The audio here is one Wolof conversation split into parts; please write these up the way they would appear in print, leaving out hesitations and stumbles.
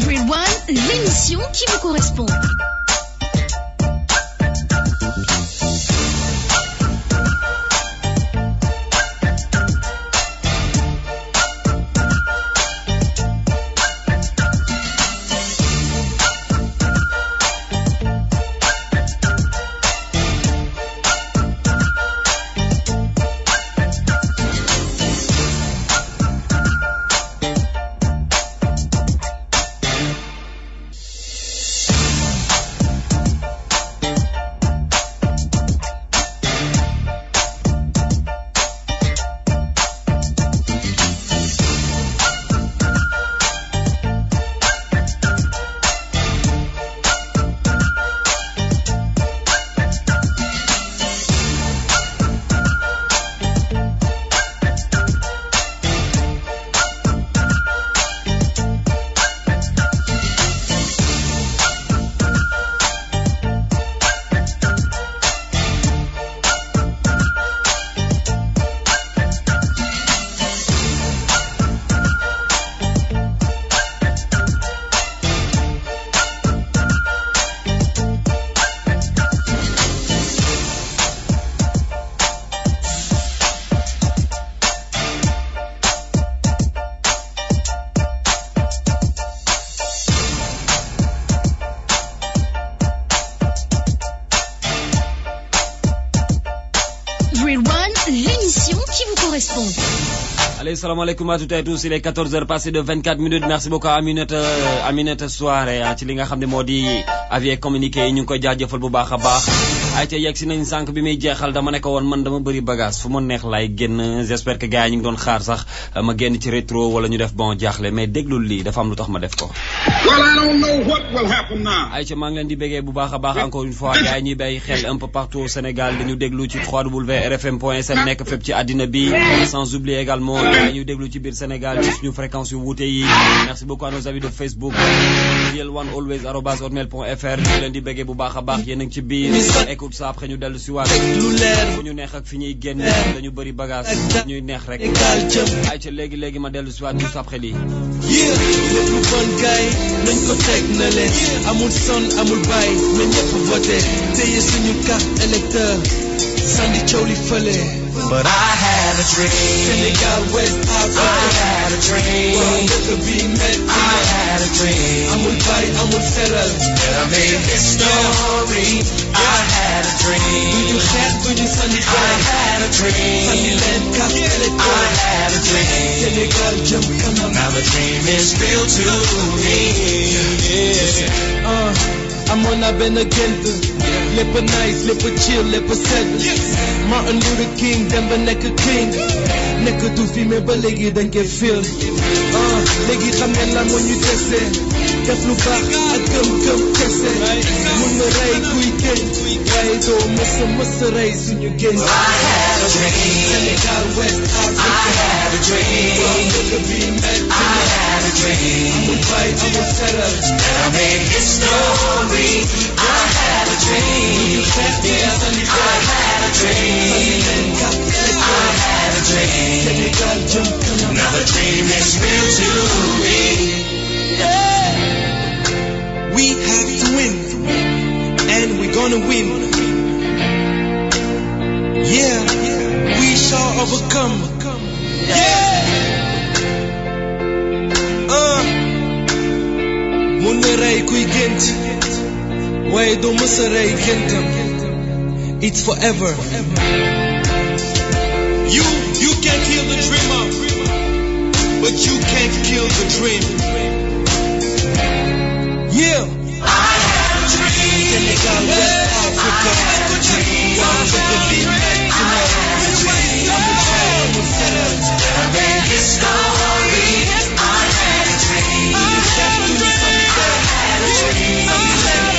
Real One, l'émission qui vous correspond. Allez, salam alaikum à toutes et à tous, il est 14h passé de 24 minutes. Merci beaucoup Aminata Soirée ci li nga xam ne moo di avis communiqué yi ñu ngi koy jaajëfal bu baax a baax. ay ca yegg si nañ sànq bi muy jeexal dama ne ko woon man dama bëri bagage fu ma neex laay génn. J'espère que gars yi ñu ngi doon xaar sax ma génn ci rétro wala ñu def bon jaaxle mais déglul lii dafa am lu tax ma def ko. Well, I don't know what will happen now. ay ca maa ngi leen di béggee bu baax a baax encore une fois gars yi ñuy bàyyi xel un peu partout au Sénégal dañu déglu ci www.rfm.sn nekk fépp ci àddina bi sans oublier également gars yi ñu déglu ci biir Sénégal ci suñu fréquence yu wuute yi. merci beaucoup à nos amis de Facebook real1always@hotmail.fr ñu leen di béggee bu baax a baax yéen a ngi ci biir écoute ça après ñu dellu si waat fu ñu neex ak fi ñuy génn dañu bëri bagage ñuy neex rek ay ca léegi ma dellu si waat juste après lii. lépp lu bon gaay nañ ko teg na leen amul son amul baay na ñëpp voté téye suñu carte électeur sandi coow li fële. But I had a dream. Senegal, West Africa. I had a dream. I had a dream. Amul bari, amul feral. And I made history. I had a dream. Duñu xeex, duñu sandi I had a dream. Sandi leen carte électeur. I had a dream. Senegal jëm kanam. Now the dream is real to me. amoon naa benn gént lépp nice lépp chill lépp sedd Martin Luther King dem ba nekk king nekk du fi mais ba léegi dañ koy feel léegi xam ngeen la moo ñu dese def lu baax ak gëm-gëm kese mun nga rey kuy génn waaye doo mës a rey suñu génn. I had a dream. Senegal, West Africa. I had a dream. I had a dream. amul bay amul feral. And I made history. I had a dream. I had a dream. I had a dream. Senegal jëm kanam. Now the dream is real to me. We have to win, and we're gonna win. Yeah, we shall overcome. Yeah. Mun nga rey kuy gént, waaye doo mës a rey géntam. It's forever. You can kill the dreamer, but you can't kill the dream. Yeah. I had a dream. Senegal, West Africa. I had a dream. I had a dream. I made history. I had a dream. I had a dream. I had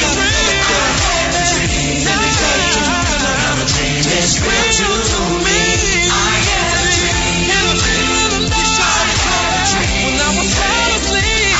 a dream. Now the dream is real to me. I had a dream. I had a dream. I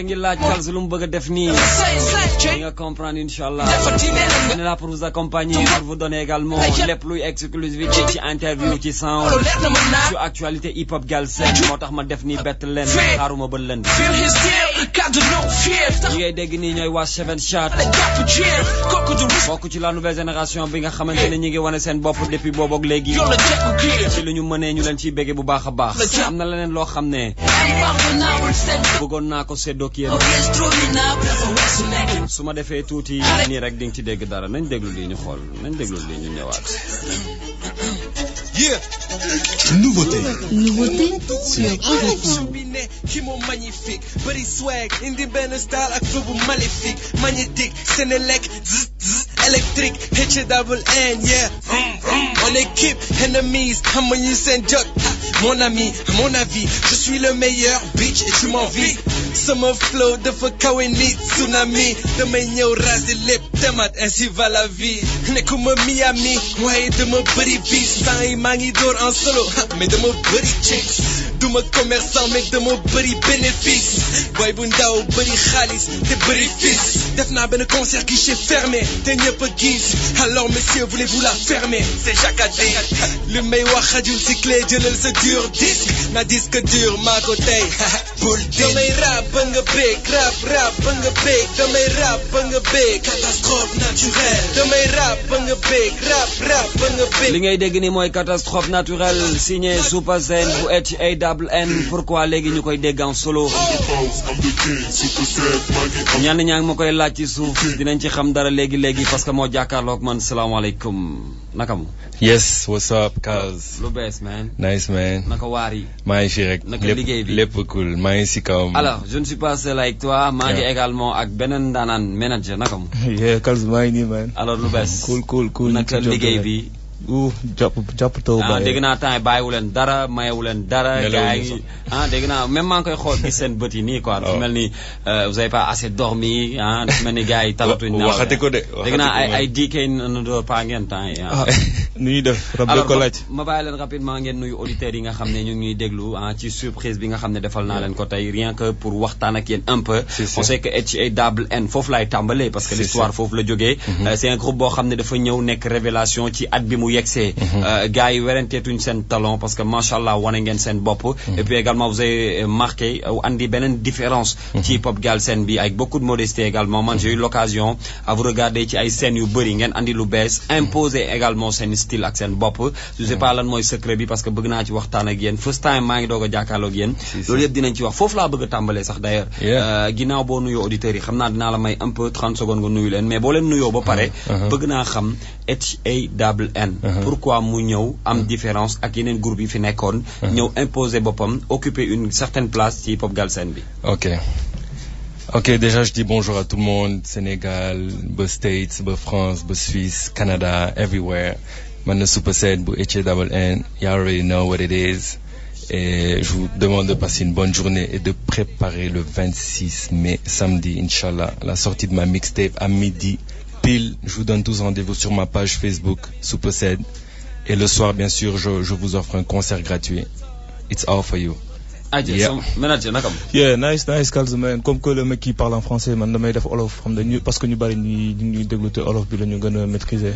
ngi laaj Kalz lu mu bëgg a def nii di nga comprendre inchallah. On est là pour vous accompagner, pour vous donner également lépp luy exclusivité ci interview ci sound ci actualité hip hop Galsen moo tax ma def nii bett leen xaaruma ba leen ñi ngay dégg nii ñooy waa Seven Shot bokk ci la nouvelle génération bi nga xamante ne ñi ngi wane seen bopp depuis boobu ak léegi ci lu ñu mënee ñu leen ciy bégge bu baax a baax. am na leneen loo xam ne bëggoon naa ko séddoo ak yéen su ma defee tuuti nii rek di nga ci dégg dara nañ déglu lii ñu xool nañ déglu lii ñu ñëwaat. Yeah. Nouveauté sur RFM. Qui m'ont magnifique, body swag, indie band style ak flow bu maléfique, magnétique, Sénélec, zzz zzz, électrique, H double N, yeah. En équipe, enemies, xam nga ñu seen jot. Mon ami, à mon avis, je suis le meilleur, bitch, et tu m'envies. Sama flow dafa kawe nit, tsunami, damay ñëw raser lépp, demat, ainsi va la vie. Nekkuma Miami, waaye dama bëri bis, temps yi maa ngi door en solo, mais dama bëri chicks. Duma commerçant, mais dama bëri bénéfice. Boy bu ndaw bëri xaalis, te bëri fils. Def naa benn concert guichet fermé, te ñëpp a gis. Alors messieurs, voulez-vous la fermer? C'est Jacques Adé. Li may wax xajul ci clé, jëlal sa dur disque. Na disque dur, maa ko tey. Bul di damay rap ba nga bég, rap ba nga bég. Damay rap ba nga bég, catastrophe naturelle. Damay rap ba nga bég, rap ba nga bég. li ngay dégg ni mooy catastrophe naturelle signé Super Zen bu HANN. pourquoi léegi ñu koy dégg en solo ñenn ñaa ngi ma koy laaj ci suuf dinañ ci xam dara léegi parce que moo jàkkaarloog man salaamaaleykum naka mu. Yes, what's up, Kalz? lu bees man. Nice man. naka waar yi. maa ngi fi rek. naka liggéey bi lépp cool maa ngi si kawam. alors je ne suis pas seul avec toi. maa ngi également ak beneen daanaan manager naka mu. yeah Kalz maa ngi nii man. alors lu bees. cool. naka liggéey bi. jàpp taw ba dégg naa temps yi bàyyiwu leen dara mayewu leen dara. gars yi dégg naa même maa ngi koy xool gis seen bët yi nii quoi. dafa mel ni vous avez pas assez dormi dafa mel ni gars yi talatuñ. waxate ko de dégg naa ay diikee ne doo pas ngeen temps yi. nu ñuy def rab de ko laaj. ma bàyyi leen rapidement ngeen nuyu auditeurs yi nga xam ne ñu ngi ñuy déglu ci surprise bi nga xam ne defal naa leen ko tey rien que pour waxtaan ak yéen un peu. on sait que HANN foofu laay tàmbalee parce que l'histoire foofu la jógee. c'est un groupe boo xam ne dafa ñëw nekk révélation ci at bi mu yegsee. gars yi werenteetuñ seen talent parce que macha allah wane ngeen seen bopp. et puis également vous avez marqué andi beneen différence. ci hip hop Galsen bi avec beaucoup de modestie également man j'ai eu l'occasion à vous regarder ci ay scènes yu bëri ngeen andi lu bees imposer également seen style ak seen bopp. je sais pas lan mooy secret bi parce que bëgg naa ci waxtaan ak yéen first time maa ngi doog a jàkkaarloo ak yéen. loolu yëpp dinañ ci wax foofu laa bëgg a tàmbalee sax d'ailleurs. ginnaaw boo nuyoo auditeurs yi xam naa dinaa la may un peu 30 secondes nga nuyu leen mais boo leen nuyoo ba pare. bëgg naa xam HANN. pourquoi mu ñëw am différence ak yeneen groupe yi fi nekkoon. ñëw imposer boppam occuper une certaine place ci hip hop Galsen bi. Ok, déjà je dis bonjour à tout le monde, Sénégal, ba States, ba France, ba Suisse, Canada, everywhere. Man la Super Zen bu HANN, you already know what it is. Et je vous demande de passer une bonne journée et de préparer le 26 mai, samedi, Inch'Allah, la sortie de ma mixtape à midi pile. Je vous donne tous rendez-vous sur ma page Facebook, Super Zen. Et le soir, bien sûr, je vous offre un concert gratuit. It's all for you. Manager nakam. Yeah, nice Kalz man. Comme que le mec qui parle en français man damay def olof xam nga parce que ñu bari ñuy déglu te olof bi la ñu gën a maîtriser.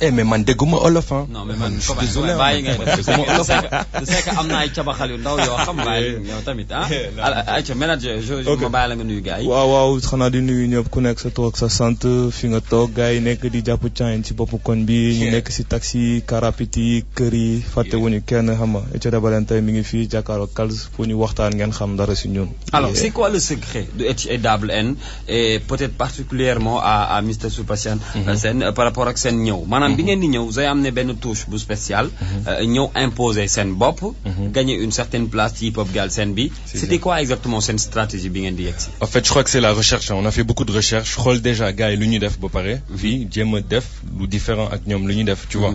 Mais man dégguma olof hein. Non mais man je suis désolé bàyyi ngay def c'est que am na ay cabaxal yu ndaw yoo xam bàyyi yow tamit ayca manager ma bàyyi la nga nuyu gars yi. waaw xanaa di nuyu ñëpp ku nekk sa toog sa sant fi nga toog gars yi nekk di jàpp caayin ci boppu koñ bi ñu nekk si taxi karapiti kër yi fàttewuñu kenn xam nga HANN tey mi ngi fii jàkkaarloo Kalz pour ñu waxtaan ngeen xam dara si ñun. Alors c'est quoi le secret de HANN et peut-être particulièrement à Mr Super Zen par rapport ak seen ñëw maanaam bi ngeen di ñëw vous avez amené benn touche bu spéciale ñëw imposer seen bopp gagner une certaine place ci hip hop Galsen bi c'était quoi exactement seen stratégie bi ngeen di yegsi. En fait je crois que c'est la recherche on a fait beaucoup de recherches xool déjà gars yi lu ñu def ba pare fii jéem a def lu différent ak ñoom lu ñu def tu vois.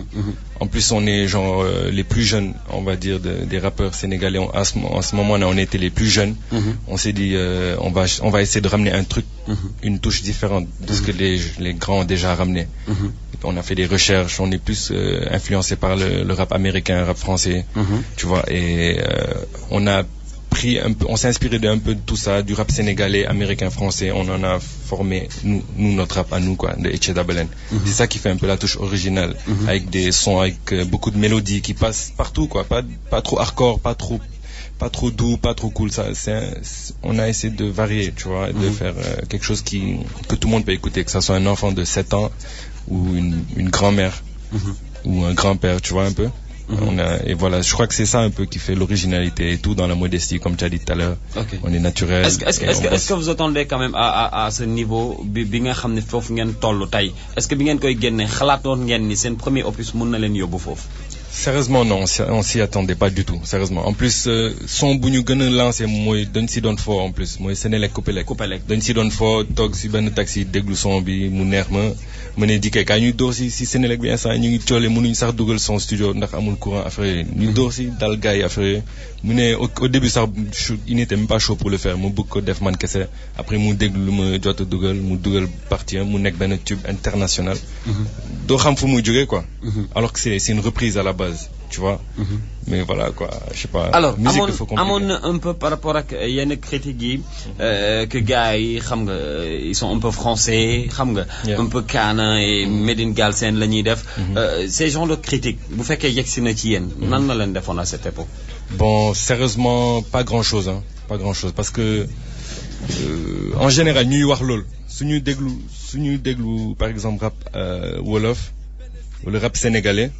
En plus on est genre les plus jeunes on va dire des rappeurs sénégalais en ce moment on était les plus jeunes. On s'est dit on va essayer de ramener un truc une touche différente de ce que les grands ont déjà ramené. On a fait des recherches on est plus influencé par le rap américain rap français tu vois et on a pris un peu, on s'est inspiré d'un peu de tout ça, du rap sénégalais, américain, français. On en a formé nous notre rap à nous quoi, de Etche Double N. C'est ça qui fait un peu la touche originale, avec des sons, avec beaucoup de mélodies qui passent partout quoi, pas trop hardcore, pas trop doux, pas trop cool. Ça, on a essayé de varier, tu vois, de faire quelque chose que tout le monde peut écouter, que ça soit un enfant de 7 ans ou une grand-mère ou un grand-père, tu vois un peu. Et voilà, je crois que c'est ça un peu qui fait l'originalité et tout dans la modestie, comme tu as dit tout à l'heure. Okay. On est naturel. Est-ce que vous attendez quand même à ce niveau bi nga xam ne foofu ngeen toll tey est-ce que bi ngeen koy génne xalaatoon ngeen ni seen premier opus mun na leen yóbbu foofu? Sérieusement non, on s'y attendait pas du tout, sérieusement. En plus son bu ñu gën a lancé mooy dañ si doon foo en plus mooy Sénélec Coupélec dañ si doon foo toog si benn taxi déglu son bi mu neex ma ne dikkee kaa ñuy door si Sénélec bi instant ñu ngi coole mënuñ sax dugal son studio ndax amul courant affaire ñu door si dal gars yi affaire mu ne au début sax il n'était même pas chaud pour le faire mu bëgg ko def man kese après mu déglu lu ma jot a mu dugal partie mu nekk benn tube international doo xam fu muy jógee quoi alors que c'est une reprise à la base, tu vois. Mais voilà quoi, je sais pas. Alors amoon un peu par rapport ak yenn critiques yi que gars yi xam nga ils sont un peu français, xam nga un peu Kaana et Medine Galsen la ñuy def. Ces genres de critiques bu fekkee yegsi na ci yéen nan la leen defoon à cette époque? Bon, sérieusement pas grand-chose parce que en général ñuy wax lool suñuy déglu par exemple rap wolof ou le rap sénégalais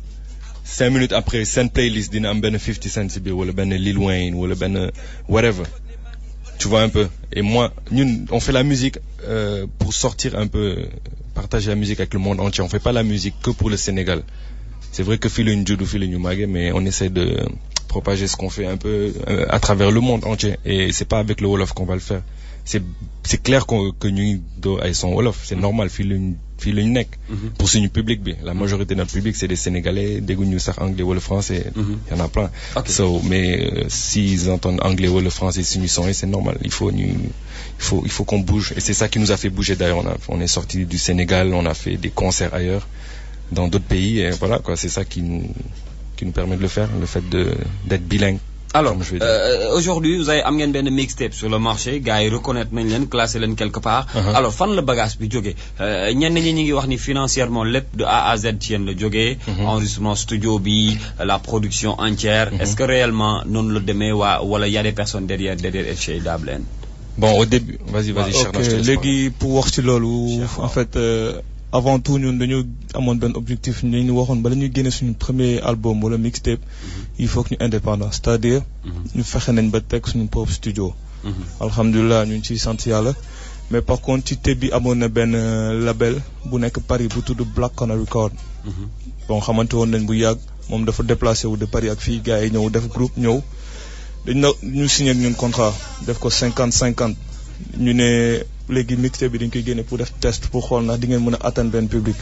5 minutes après seen playlist dina am benn 50 Cent si biir wala benn Lil Wayne wala benn whatever, tu vois un peu. Et moi ñun on fait la musique pour sortir un peu, partager la musique avec le monde entier. On fait pas la musique que pour le Sénégal. C'est vrai que fii la ñu juddu fii la ñu màggee, mais on essaie de propager ce qu'on fait un peu à travers le monde entier. Et c'est pas avec le wolof qu'on va le faire. C'est clair que ñu do ay son wolof, c'est normal fii la ñu nekk. Pour suñu public bi, la majorité de notre public c'est des Sénégalais, dégguñu sax anglais wala français, y en a plein. Okay. Mais s'ils entendent anglais wala français suñu son, c'est normal. Il faut qu'on bouge, et c'est ça qui nous a fait bouger d'ailleurs. On est sorti du Sénégal, on a fait des concerts ailleurs, dans d'autres pays, et voilà quoi, c'est ça qui nous permet de le faire, le fait d'être bilingue. Alors aujourd'hui vous avez am ngeen benn mixtape sur le marché, gars yi reconnaître nañ leen, classé leen quelque part. Alors fan la bagage bi jógee? ñenn ñi ñu ngi wax ni financièrement lépp de A à Z ci yéen la jógee. Enregistrement studio bi, la production entière. Est-ce que réellement noonu la demee wala y a des personnes derrière Etche Double N? Bon, au début vas-y Cherno. Ok, léegi pour wax ci loolu en fait avant tout ñun dañu amoon benn objectif ñu waxoon bala ñuy génne suñu premier album wala mixtape il faut que ñu indépendant, c'est-à-dire ñu fexe nañ ba teg suñu propre studio. Alhamdulilah ñu ngi ciy sant yàlla. Mais par contre ci bi amoon na benn label bu nekk Paris bu tudd Black Corner Record. Bon xamante woon nañ bu yàgg, moom dafa déplacé wu de Paris ak fii gars yi ñëw def groupe ñëw ñu signé ak ñun contrat def ko 50-50 ñu ne léegi mixtape bi dañ koy génne pour def test pour xool ndax di ngeen mën a atteindre benn public.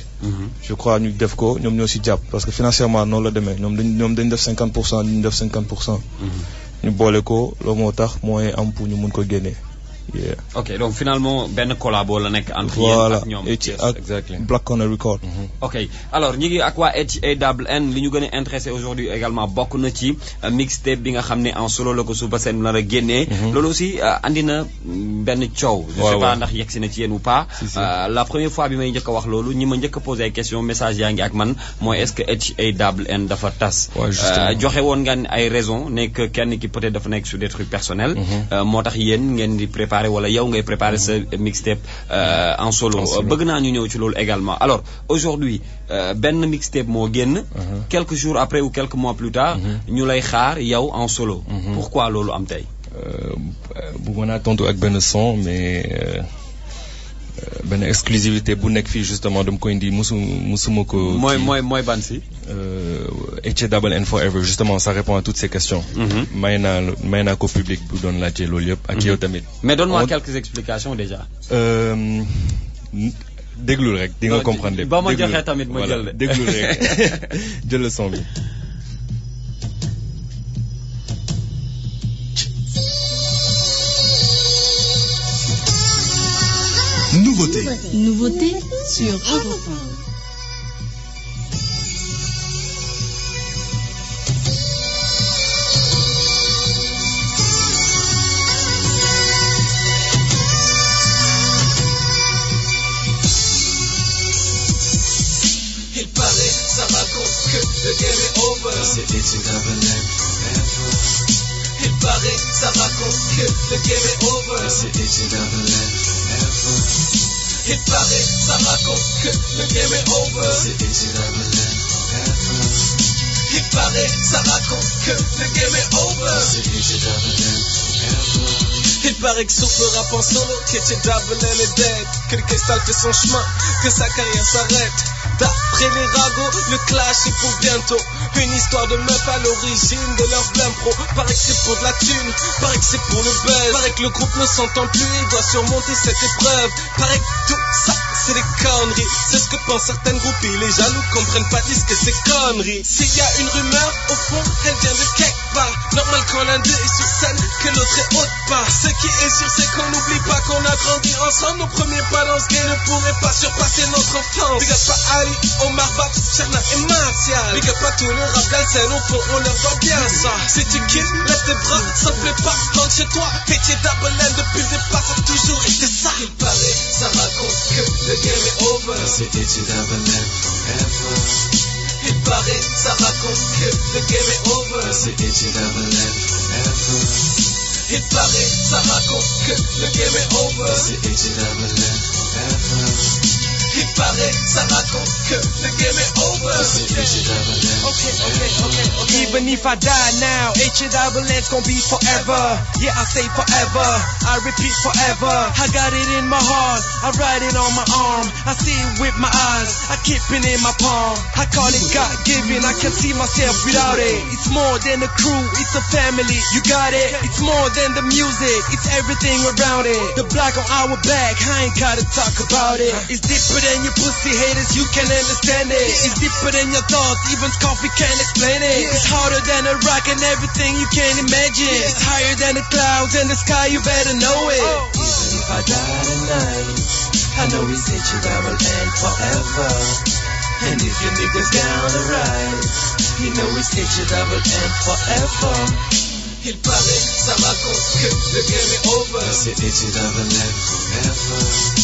Je crois ñu def ko, ñoom ñoo si jàpp parce que financièrement noonu la demee ñoom dañ def 50%, ñu def 50%. ñu boole ko loolu moo tax mooy am pour ñu mun ko génne. Yeah. Ok, donc finalement benn collabo la nekk entre yéen ak ñoom. Exactly. Black Corner Record. Ok, alors ñi ngi ak waa Etche Double N, li ñu gën a intéressé aujourd'hui également bokk na ci mixtape bi nga xam ne en solo la ko Super Sen nar a génnee. Loolu aussi andi na benn coow. Je sais pas ndax yegsi na ci yéen ou pas. La première fois bi may njëkk a wax loolu ñi ma njëkk a posé question message yaa ngi ak man mooy est-ce que Etche Double N dafa tas. Joxe woon ngeen ay raisons ne que kenn ki peut-être dafa nekk sur des trucs personnels. Moo tax yéen ngeen di préparer wala yow ngay préparer sa mixtape en solo. Bëgg naa ñu ñëw ci loolu également. Alors aujourd'hui benn mixtape moo génn. Quelques jours après ou quelques mois plus tard. ñu lay xaar yow en solo. Pourquoi loolu am tey? bu mën a tontu ak benn son mais benn exclusivité bu nekk fii justement dama koy indi musuma ko. mooy ban si. Etche Double N Forever, justement ça répond à toutes ces questions. may naa ko public bu doon laajte loolu yëpp ak yow tamit. Mais donne-moi quelques explications déjà. déglul rek di nga comprendre lépp. ba ma joxee tamit ma jël de. déglul rek jël le son bi. Nouveauté sur Europe 1. c'est H-double-N forever. Il paraît, ça raconte que le game est over. C'est H-double-N forever. Il paraît, ça raconte que le game est over. C'est H-double-N forever. Il paraît, ça raconte que le game est over. C'est H-double-N forever. Il paraît que sur le rap en solo, H-double-N est dead. Que le Cristal fait son chemin, que sa carrière s'arrête. D'après les ragots, le clash est pour bientôt. Une histoire de meuf à l'origine de leur blême pro. Paraît que c'est pour de la thune, paraît que c'est pour le buzz. Paraît que le groupe ne s'entend plus, il doit surmonter cette épreuve. Paraît que tout ça, c'est des conneries. C'est ce que pensent certaines groupies. Les jaloux comprennent pas, disent que c'est conneries. S'il y a une rumeur, au fond, elle vient de quelque part. Normal quand l'un d'eux est sur scène, que l'autre est autre part. Ce qui est sûr, c'est qu'on n'oublie pas qu'on a grandi ensemble. Nos premiers pas dans ce game ne pourraient pas surpasser notre enfance. Big up à Ali, Omar Babs, Cherna et Martial. Big up à tous les rap d'Alzen, au fond on leur doit bien ça. Si tu quittes, lève tes bras, ça te plaît pas, rentre chez toi. H-double-N depuis le départ, ça a toujours été ça. Il paraît, ça raconte que le game est over. C'est H-double-N forever. Il paraît, ça raconte que le game est over. C'est H-double-N forever. Il paraît, ça raconte que le game est over. C'est H-double-N forever. Il paraît, ça raconte que le game est over. C'est H-double-N. Okay. Even if I die now, H-double-N's gon' be forever. Yeah, I say forever. I repeat forever. I got it in my heart. I write it on my arm. I see it with my eyes. I keep it in my palm. I call it God-given. I can see myself without it. It's more than a crew. It's a family. You got it. It's more than the music. It's everything around it. The black on our back. I ain't gotta talk about it. It's deeper than your pussy haters, you can understand it. It's deeper than your thoughts, even coffee can't explain it. It's harder than a rock and everything you can't imagine. It's higher than the clouds and the sky, you better know it. Even if I die tonight, I know it's H-double-N forever. And if your niggas down the ride, you know it's H-double-N forever. Il paraît, ça raconte que le game est over. C'est H-double-N forever.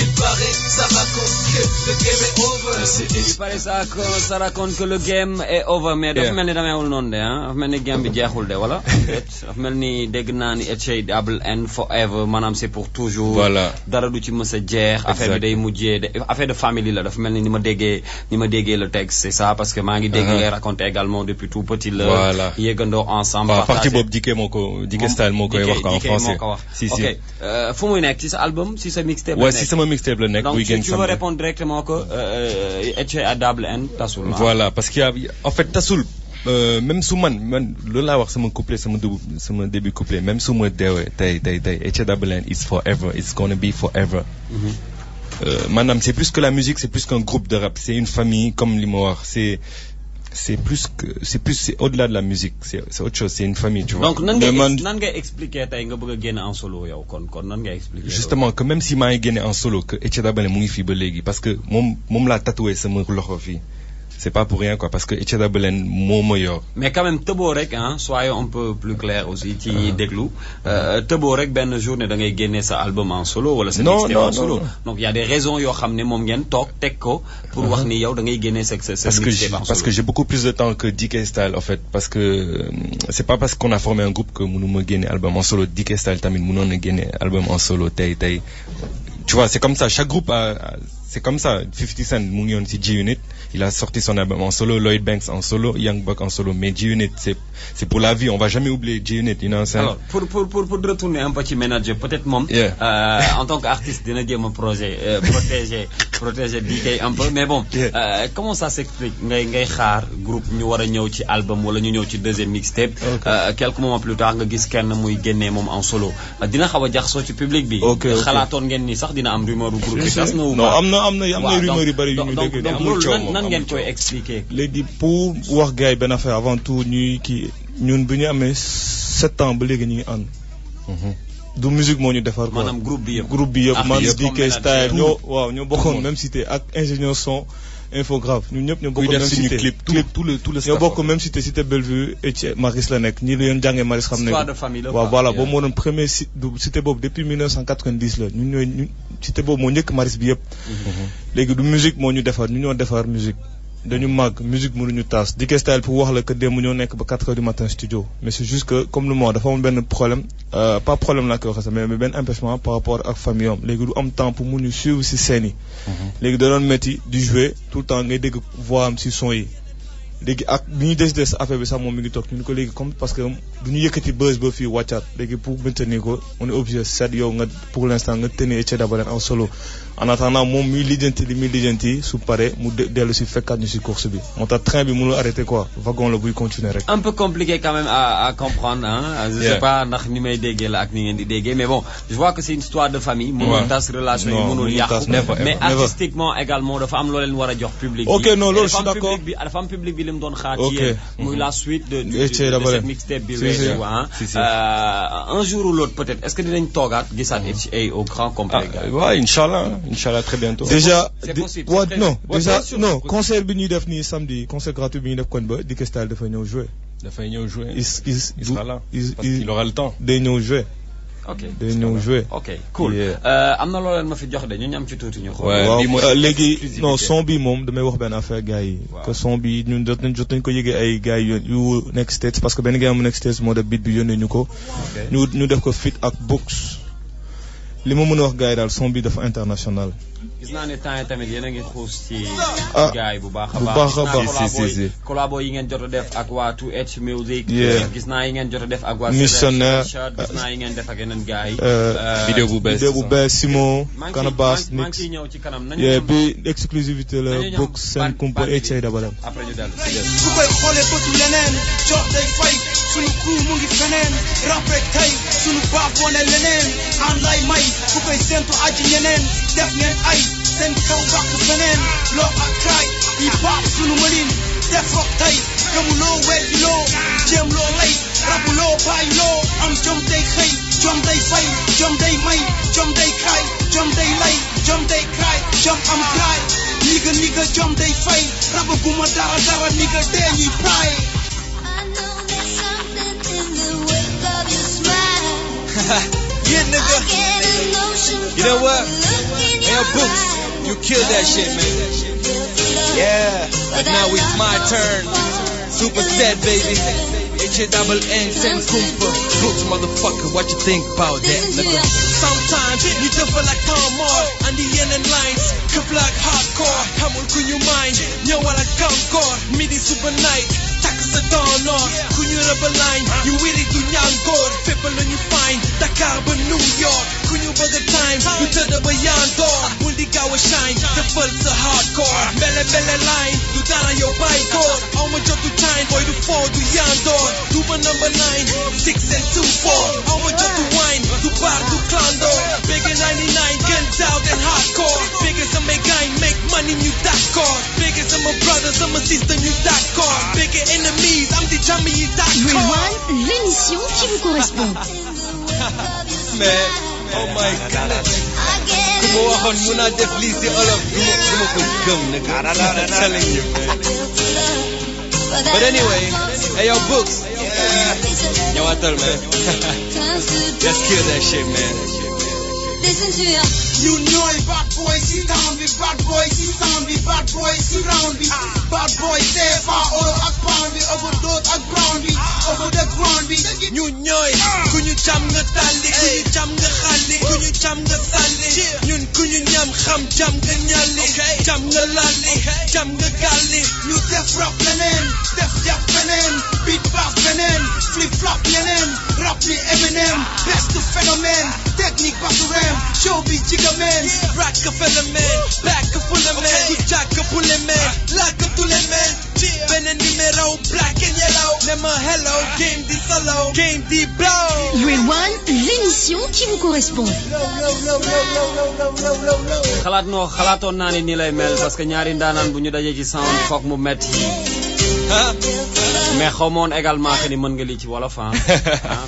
Il paraît, ça raconte que le game est over. Il paraît, ça raconte que le game est over, mais dafa mel ni dameewul noonu de ah dafa mel ni game bi jeexul de wala. dafa mel ni dégg naa ni H-double-N forever maanaam c'est pour toujours. Voilà. dara du ci mës a jeex. affaire bi day mujjee affaire de famille la dafa mel ni ma déggee le texte c'est ça parce que maa ngi dégg ngay raconter également depuis tout petit la. Voilà. yéegandoo ensemble. waaw partie boobu Diké Style moo koy wax en français. si si ok fu muy nekk ci sa album ci sa mixtape. ouais si sama mixtape la nekk. donc tu veux répondre directement que H-double-N tasul. voilà parce qu'il y a en fait tasul même su man loolu laa wax sama couplet sama début couplet même su ma deewee tey H-double-N is forever it's gonna be forever. maanaam c'est plus que la musique c'est plus qu'un groupe de rap c'est une famille comme li ma wax c'est au-delà de la musique c'est autre chose c'est une famille tu vois. donc nan ngay expliquer tey nga bëgg a génne en solo yow kon nan ngay expliquer. justement que même si maa ngi génne en solo que H-double-N mu ngi fii ba léegi parce que moom laa tatoué sama loxo fii c'est pas pour rien quoi parce que H-double-N moo ma yor. mais quand même tëboo rek ah soyons un peu plus clair aussi ci déglu tëboo rek benn journée da ngay génne sa album en solo wala sa mixtape en solo. donc il y a des raisons yoo xam ne moom ngeen toog teg ko pour wax ni yow da ngay génne sa mixtape en solo. parce que j'ai beaucoup plus de temps que Diké Style en fait parce que c'est pas parce qu'on a formé un groupe que mënuma génne album en solo Diké Style tamit mënoon na génne album en solo tey tu vois c'est comme ça chaque groupe c'est comme ça 50 Cent mu ngi yoon ci G-Unit il a sorti son album en solo Lloyd Banks en solo Young Buck en solo mais G-Unit c'est pour la vie on va jamais oublier G-Unit you know. alors pour retourner un peu ci manager peut-être moom en tant qu'artiste dina jéem a protéger DK un peu mais bon comment ça s'explique ngay xaar groupe ñu war a ñëw ci album wala ñu ñëw ci deuxième mixtape quelques moments plus tard nga gis kenn muy génnee moom en solo dina xaw a jaxasoo ci public bi xalaatoon ngeen ni sax dina am rumeur bu groupe bi tas na non am na rumeur yu bari yu ñu dégg donc loolu nan ngeen koy expliquer. léegi pour wax gars yi benn affaire avant tout ñun bu ñu amee 7 ans ba léegi ñu ngi ànd. du musique moo ñu defar quoi. maanaam groupe bi yëpp man Diké Style ñoo bokkoon même cité ak ingénieur son infographe ñun ñëpp ñoo bokkoon même cité clip tout le staff ñoo bokk même cité Bellevue et Maris la nekk ñi leen jàngee Maris xam ne waaw voilà boobu moo doon premier cité boobu depuis 1990 la ñun cité boobu moo njëkk Maris bi yëpp léegi du musique moo ñu defar ñu ñoo defar musique dañu màgg musique mënuñu taas Dike Style pour wax la que démb ñoo nekk ba 4h du matin studio mais c'est juste que comme le mot dafa am benn problème pas problème laa koy waxee sax mais benn empêchement par rapport ak famille am léegi du am temps pour mun ñu suivre si scène yi. léegi da doon métti di jouer tout le temps ngay dégg voix am si son yi. léegi ak bi ñu décidé sa affaire bi sax moom mi ngi toog ñu ko léegi comme parce que du ñu yëkkati buzz ba fii wàccaat léegi pour maintenir ko on est obligé seet yow nga pour l'instant nga tenir Etienne Daba Lane en solo en attendant moom muy lijjanti li muy lijjanti su paree mu dellu si fekkaat ñu si course bi moo tax train bi mënul arrêter quoi wagon la buy continuer rek. un peu compliqué quand même à comprendre hein. Je sais pas ndax ni may déggee la ak ni ngeen di déggee mais bon je vois que c'est une histoire de famille. mënul tas relation yi mënul yàqu mais artistiquement également dafa am loo leen war a jox public bi. ok non loolu je suis d'accord dafa am public bi li mu doon xaar ci yéen. muy la suite de cette mixtape bi weesu un jour ou l'autre peut-être est-ce que dinañ toogaat gisaat HA au grand complet. waaw inchallah très bientôt. déjà c'est possible non déjà non concert bi ñuy def nii samedi concert gratuit bi ñuy def koñ ba Dike Style dafay ñëw jouer. il sera là parce qu'il aura le temps. day ñëw jouer. ok day ñëw jouer. ok cool am na loo leen ma fi jox de ñu ñam ci tuuti ñu xool. waaw léegi non son bi moom damay wax benn affaire gars yi. que son bi ñun jot nañ ko yëgee ay gars yu nekk States parce que benn gars mu nekk States moo def beat bi yónnee ñu ko. ñu def ko fit ak Books. li ma mën a wax gars yi daal son bi dafa international. gis naa ne temps yi tamit yéen a ngi xuus ci. gars yi bu baax a baax si collabo yi ngeen jot a def ak waa 2H Music. gis naa yi ngeen jot a def ak waa. missionnaire gis naa yi ngeen def ak yeneen gars yi. vidéo bu bees Simon. Canabasse maa ngi ciy ñëw ci kanam nañu. bi exclusivité la bokk seen kumpa Etienne Daba Lane. après ñu dellu ku koy xoolee bëtu leneen jox day fay sunu crew mu ngi feneen rap rek tey sunu baaf wane leneen an lay may ku koy séntu aji ñeneen def ngeen ay seen kaw bàq feneen loo ak kaay yi baaf sunu mënin def rock tey gëmuloo weddiloo jéem loo lay rabuloo bàyyiloo am jom day xëy jom day fay jom day may jom day kaay jom day lay jom day kaay jom am kaay niga jom day fay rabaguma dara niga dee ñuy pray. Yeah, nigga. You know what? Hey, Books, you killed that shit, man. Yeah, but now it's my turn. Super sad, baby. H-A-double-N, send Kumpa. Books, motherfucker, what you think about that, nigga? Sometimes you just feel like Tom Moore and the end lines. Cup like hardcore, hamul kunyu mind. Nyo wala kamkor, midi super night. Tax the dawn on, kunyu rubber line. You really do young god, people when you find Dakar but New York. Kunyu bugger time, you tell the bayan door. Bully gawa shine, the full's a hardcore. Belle line, you dara your bike code. How much of the time, boy, the 4 to young door. Tuba number 9, 6 and 2, 4. How much of the wine, to bar to clown door. Bigger 99, guns out and hardcore. Bigger some make money, new Dakar. Bigger some my brothers, some my sister, new Dakar. Bigger enemies, I'm the Jamie, you Dakar. Real One, l'émission qui vous correspond. Man, oh my God. Come on, when I def lise all of you ko gum, nigga. I'm telling you, man. But anyway, hey yo, Books. Yo, I tell man. Let's kill that shit, man. Listen to ya. You know it, bad boy, sit down, be bad boy, sit down, be bad boy, sit down, be bad boy, stay far, all ak pound, be overdose ak ground, be over the ground, be. You know it, kunyu jam nga tali, kunyu jam nga khali, kunyu jam nga sali, ñun kunyu ñam xam jam nga ñali, jam nga lali, jam nga gali, ñu def rap leneen, def jap feneen, beat bass feneen, flip flop yeneen, rap ni Eminem, best phénomène, technique basu rem, show be jigga man, Rockefeller man, back a full of man, Jack a pull man, like a to man, Ben and numero, black and yellow, never hello, game the solo, game the blow. Real One, l'émission qui vous correspond. xalaatoon naa ni nii lay mel parce que ñaari ndaanaan bu ñu dajee ci sound foog mu metti mais xaw ma woon également que ni mën nga lii ci wolof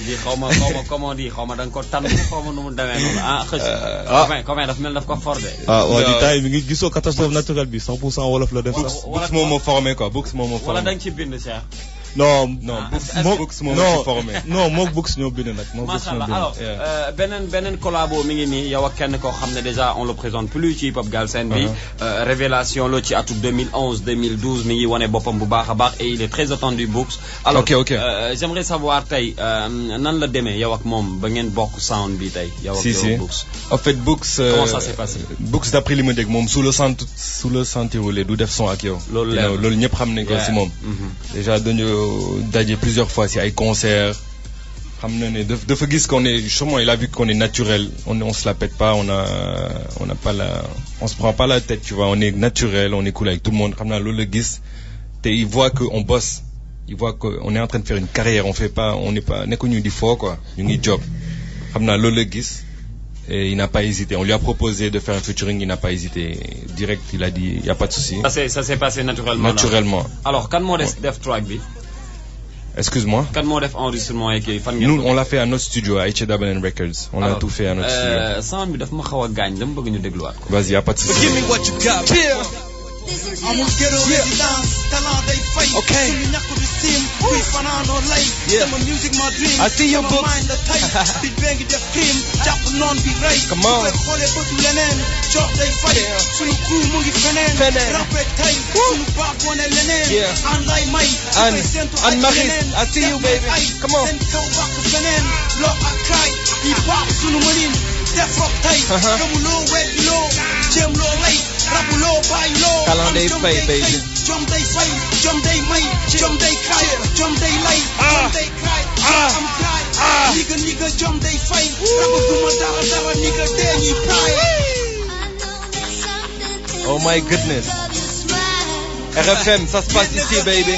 bi xaw ma comment dire xaw ma da nga ko tànn xaw ma nu mu demee noonu xëcc. comment daf mel daf ko fordé. waa di taay mi ngi gisoo catastrophe naturelle bi 100% wolof la def sax. Books moom moo formé quoi Books moom moo formé. wala da nga ci bind Cheikh. non Books moom ci formé. non mook Books ñoo bind nag. macha allah alors beneen collabo mi ngi nii yow ak kenn koo xam ne déjà on le présente plus ci hip hop Galsen bi. révélation la ci atum 2011 2012 mi ngi wane boppam bu baax a baax et il est très attendu Books. alors ok. j'aimerais savoir tey nan la demee yow ak moom ba ngeen bokk sound bi tey. yow ak Books. en fait Books. comment ça s'est passé. Books d'après li ma dégg moom sous le sentirule du def son ak yow. loolu ñëpp xam nañ ko si moom. déjà dañu daje plusieurs fois si ay concerts. xam na ne dafa gis qu'on est justement il a vu qu'on est naturel on se la pète pas on se prend pas la tête tu vois on est naturel on est cool avec tout le monde xam naa loolu la gis te il voit que on bosse il voit que on est en train de faire une carrière on n'est pas nekkuñu di faux quoi ñu ngi job xam naa loolu la gis et il n'a pas hésité on lui a proposé de faire un featuring il n'a pas hésité direct il a dit il y a pas de souci. ça s'est passé naturellement. alors kan moo des def track bi. Excuse-moi. Kan moo def enregistrement ak fan ngeen. Nous on l'a fait à notre studio à HAWN Records. On a tout fait à notre studio. Sound bi daf ma xaw a gaañ dama bëgg ñu dégluwaat ko. Vas-y, y a pas de souci. Give me what you got. amul ghetto résidence talent day fay. Okay. suñu ñàkk di sim. kuy fanaanoo lay. sama music ma dream. I see your book. sama mind la tay. di bee ngi def crime. jàpp noon bi rey. Come on. su koy xoolee bëtu leneen. jox day fay. suñu crew mu ngi feneen. rappé tay. suñu baat wane leneen. ànday may. and Maris I see you baby. Come on. seen kaw bàq feneen. loo ak kaay. yi baax suñu mënin. def rock tay. gëmuloo weddiloo. jéem loo lay. rabuloo bàyyiloo. talent day fay baby. jom day fay. jom day may. jom day kaay. jom day lay. jom day kaay. am kaay. nigga jom day fay. rabu duma dara nigga dee ñuy praay. Oh my goodness. RFM, ça se passe ici baby.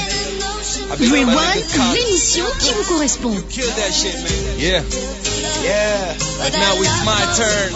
Rewind, l'émission qui vous correspond. Kill that shit man. Yeah. But now it's my turn.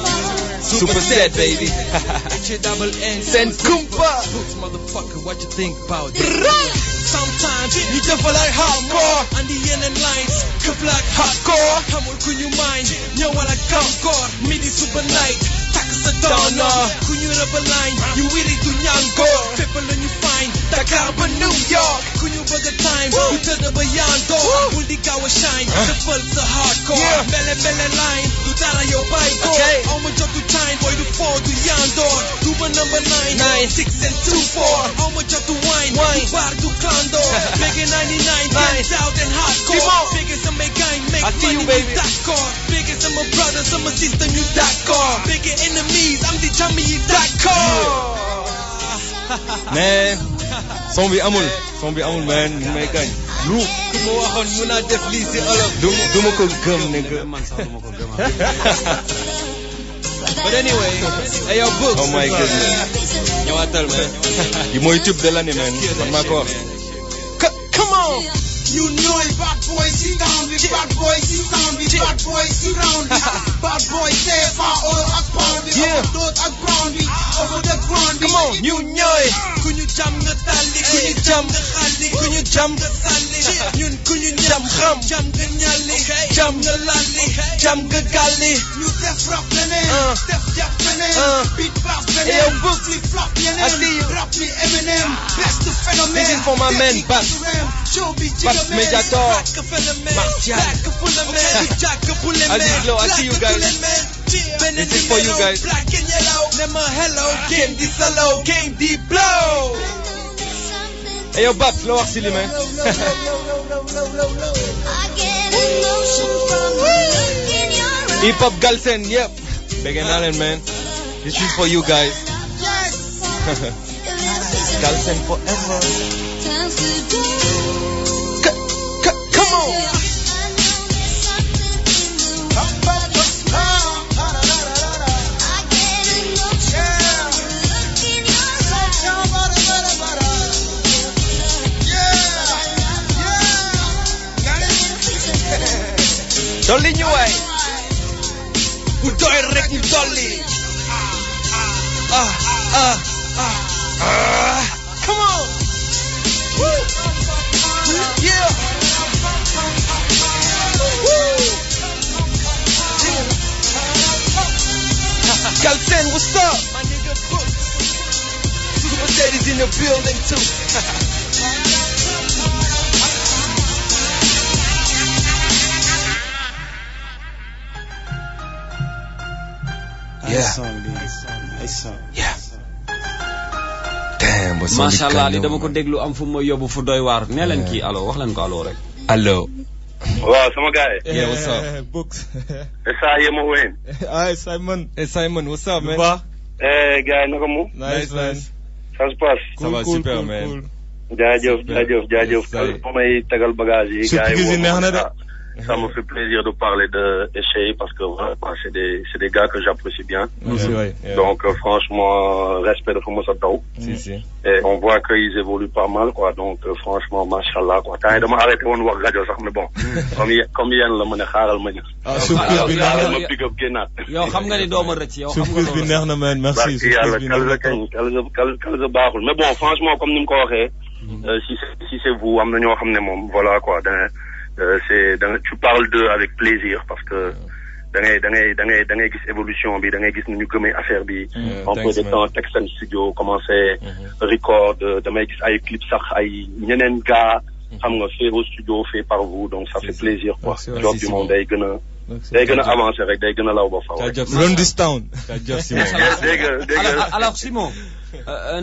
Super set, baby. HAWN. Send Kumpa. Books, motherfucker, what you think about it? Sometimes you devil like hardcore. And the end lines, cup like hardcore. Hamul kunyu mind, nyawala kamkor. Midi super night, takasa donna. Kunyu rubber line, you really do nyango. People when you find, Dakar but New York. Kunyu burger time, you tell the beyond door. Will the gawa shine, the pulse a hardcore. Mele line, do dara yo bike. Okay. Almost just to time, boy, to fall to Yandor. Tuba number 9, 6 and 2, 4. Almost just to wine, bar to Clondo. Bigger 99, get out and hardcore. Bigger some make gang, make I see money, you, baby. Dakar. Bigger some my brothers, some my sister, you Dakar. Bigger enemies, I'm the chummy, you Dakar. Man, son bi amul man ñu may gañ. Lu ku ma waxoon mun naa def lii si olof. du ma ko gëm ne que. man sax du ma ko gëm. But anyway, hey yo Books. Oh my goodness. ñëwaatal man. yi mooy tube de l'année man man maa ko wax. Come on. You know it, bad boys, sit down with bad boys, sit down with bad boys, surround it. Bad boys, say far all ak pound it. Overdose ak ground it, over the ground it. Come on, you know it. Kunyu jam nga tali, kunyu jam nga xali, kunyu jam nga sali. Ñun kunyu jam xam, jam nga ñali, jam nga lali, jam nga gali. Ñu def rap leneen, def jap leneen, beat bap leneen. Hey yo Books, flip flop I see yeneen, you. rap ni Eminem, best to phenomene. This is for my man, Bas. Bas Mediator. Martial. Aziz Lo, I see you guys. This is for you guys. Black and yellow, never hello, game di solo, game di blow. Hey yo Babs loo wax si li man. Hip Hop Galsen yep. Bëgg naa leen man. This is for you guys. Galsen forever. Come on. Dolli ñu waay. Bu doy rek ñu dolli. Come on. Woo. Yeah. Woo. Galsen, what's up? My nigga Books. Super Set is in the building too. Nice song, nice song. Yeah. Damn, ba son bi macha allah kan li la dama woon. ko déglu am fu ma yóbbu fu doy waar nee leen kii allo wax leen ko allo rek. Allo. waaw sama gars yi. Yeah, what's up? Books. Essa yema wen. Hi, Simon. Hey Simon, what's up, man? Ba. Gars yi naka mu. Nice, man. Ça se passe. Ça va super, man. jaajëf jaajëf. Yes, sir. Ba may tegal bagage yi. Surprise gars yi yi neex na de. Ça me fait plaisir de parler de Echey parce que voilà, c'est des gars que j'apprécie bien. Merci, ouais. Yeah. Donc franchement, respect de Fomos Daw. Si. Et on voit qu'ils évoluent pas mal, quoi. Donc franchement, machallah, quoi. Quand dama arrêté woon wax rajo sax mais bon. comme yéen la ma ne xaaral ma ñëw. Ah, surprise bi neex xaaral na. ma big up génnaat. yow xam nga ni doo ma rëcc yow xam nga Surprise bi loolu. neex na, man. Merci. barki yàlla Surprise bi neex na kalsa baaxul mais bon franchement comme ni mu ko waxee si c'est vous am na ñoo xam ne moom voilà quoi tu parles d'eux avec plaisir parce que da ngay gis évolution bi da ngay gis ni ñu gëmee affaire bi en peu de temps teg seen studio commencé record damay gis ay clip sax ay ñeneen gars xam nga fait au studio fait par vous donc ça fait plaisir quoi job bi moom day gën a avancer rek day gën a law ba faw rek Run this town. alors Simon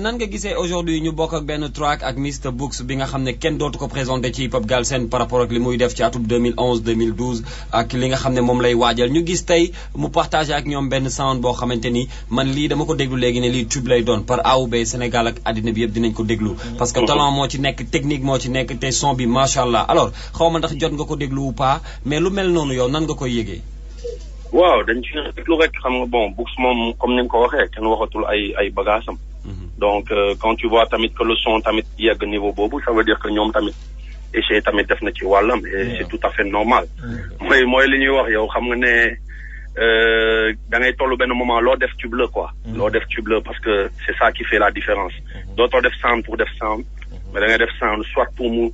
nan nga gisee aujourd'hui ñu bokk ak benn track ak Mr Books bi nga xam ne kenn dootu ko présenté ci hip hop Galsen par rapport ak li muy def ci atum 2011 2012 ak li nga xam ne moom lay waajal ñu gis tey mu partagé ak ñoom benn sound boo xamante ni man lii dama ko déglu léegi ne lii tube lay doon par A ou B Sénégal ak àddina bi yëpp dinañ ko déglu parce que talent moo ci nekk technique moo ci nekk te son bi macha allah alors xaw ma ndax jot nga ko déglu ou pas mais lu mel noonu yow nan nga koy yëgee. waaw dañ ci déglu rek xam nga bon Books moom comme ni nga ko waxee kenn waxatul ay bagaasam donc quand tu vois tamit que le son tamit yegg niveau boobu ça veut dire que ñoom tamit Echey tamit def na ci wàllam et c'est tout à fait normal mooy li ñuy wax yow xam nga ne da ngay tollu benn moment loo def tube la quoi loo def tube la parce que c'est ça qui fait la différence dootoo def sound pour def sound mais da ngay def sound soit pour mu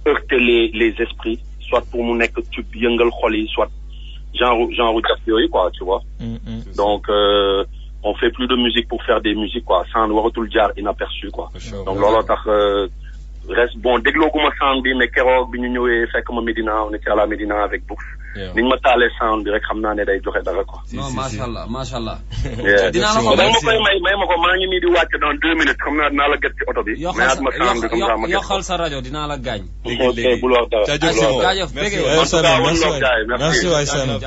heurter les esprits soit pour mu nekk tube yëngal xol yi soit genre jàpp yooyu quoi tu vois donc on fait plus de musique pour faire des musiques quoi sound waratul jaar inaperçu quoi donc looloo tax reste bon déglooguma sound bi mais keroog bi ñu ñëwee fekk ma Médina on était à la Médina avec Books niñ ma taalee sound bi rek xam naa ne day joxe dara quoi non macha allah macha allah. dinaa la ko may ma ko maa ngi nii di wàcc dans 2 minutes xam naa dinaa la gët ci oto bi mayaat ma sound bi comme ça ma yokkal sa rajo dinaa la gaañ. ok bul wax dara jaajëf merci waay Simon.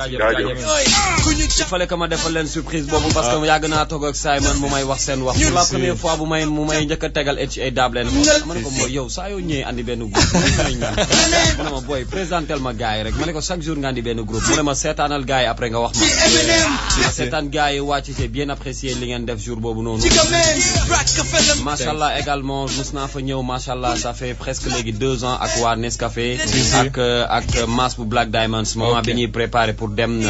il fallait que ma defal leen surprise boobu parce que yàgg naa toog ak Simon mu may wax seen wax pour la première fois mu may njëkk a tegal Echey Dablen ma ne ko mooy yow saa yoo ñëwee andi benn groupe mu ne ma booy présentel ma gars yi rek ma ne ko chaque jour nga andi benn groupe mu ne ma seetaanal gars yi après nga wax ma seetaan gars yi wàcc j'ai bien apprécié li ngeen def jour boobu noonu macha allah également mus naa fa ñëw macha allah ça fait presque léegi 2 ans ak waa Nescafé ak Mass bu Black Diamonds moment bi ñuy préparé pour dem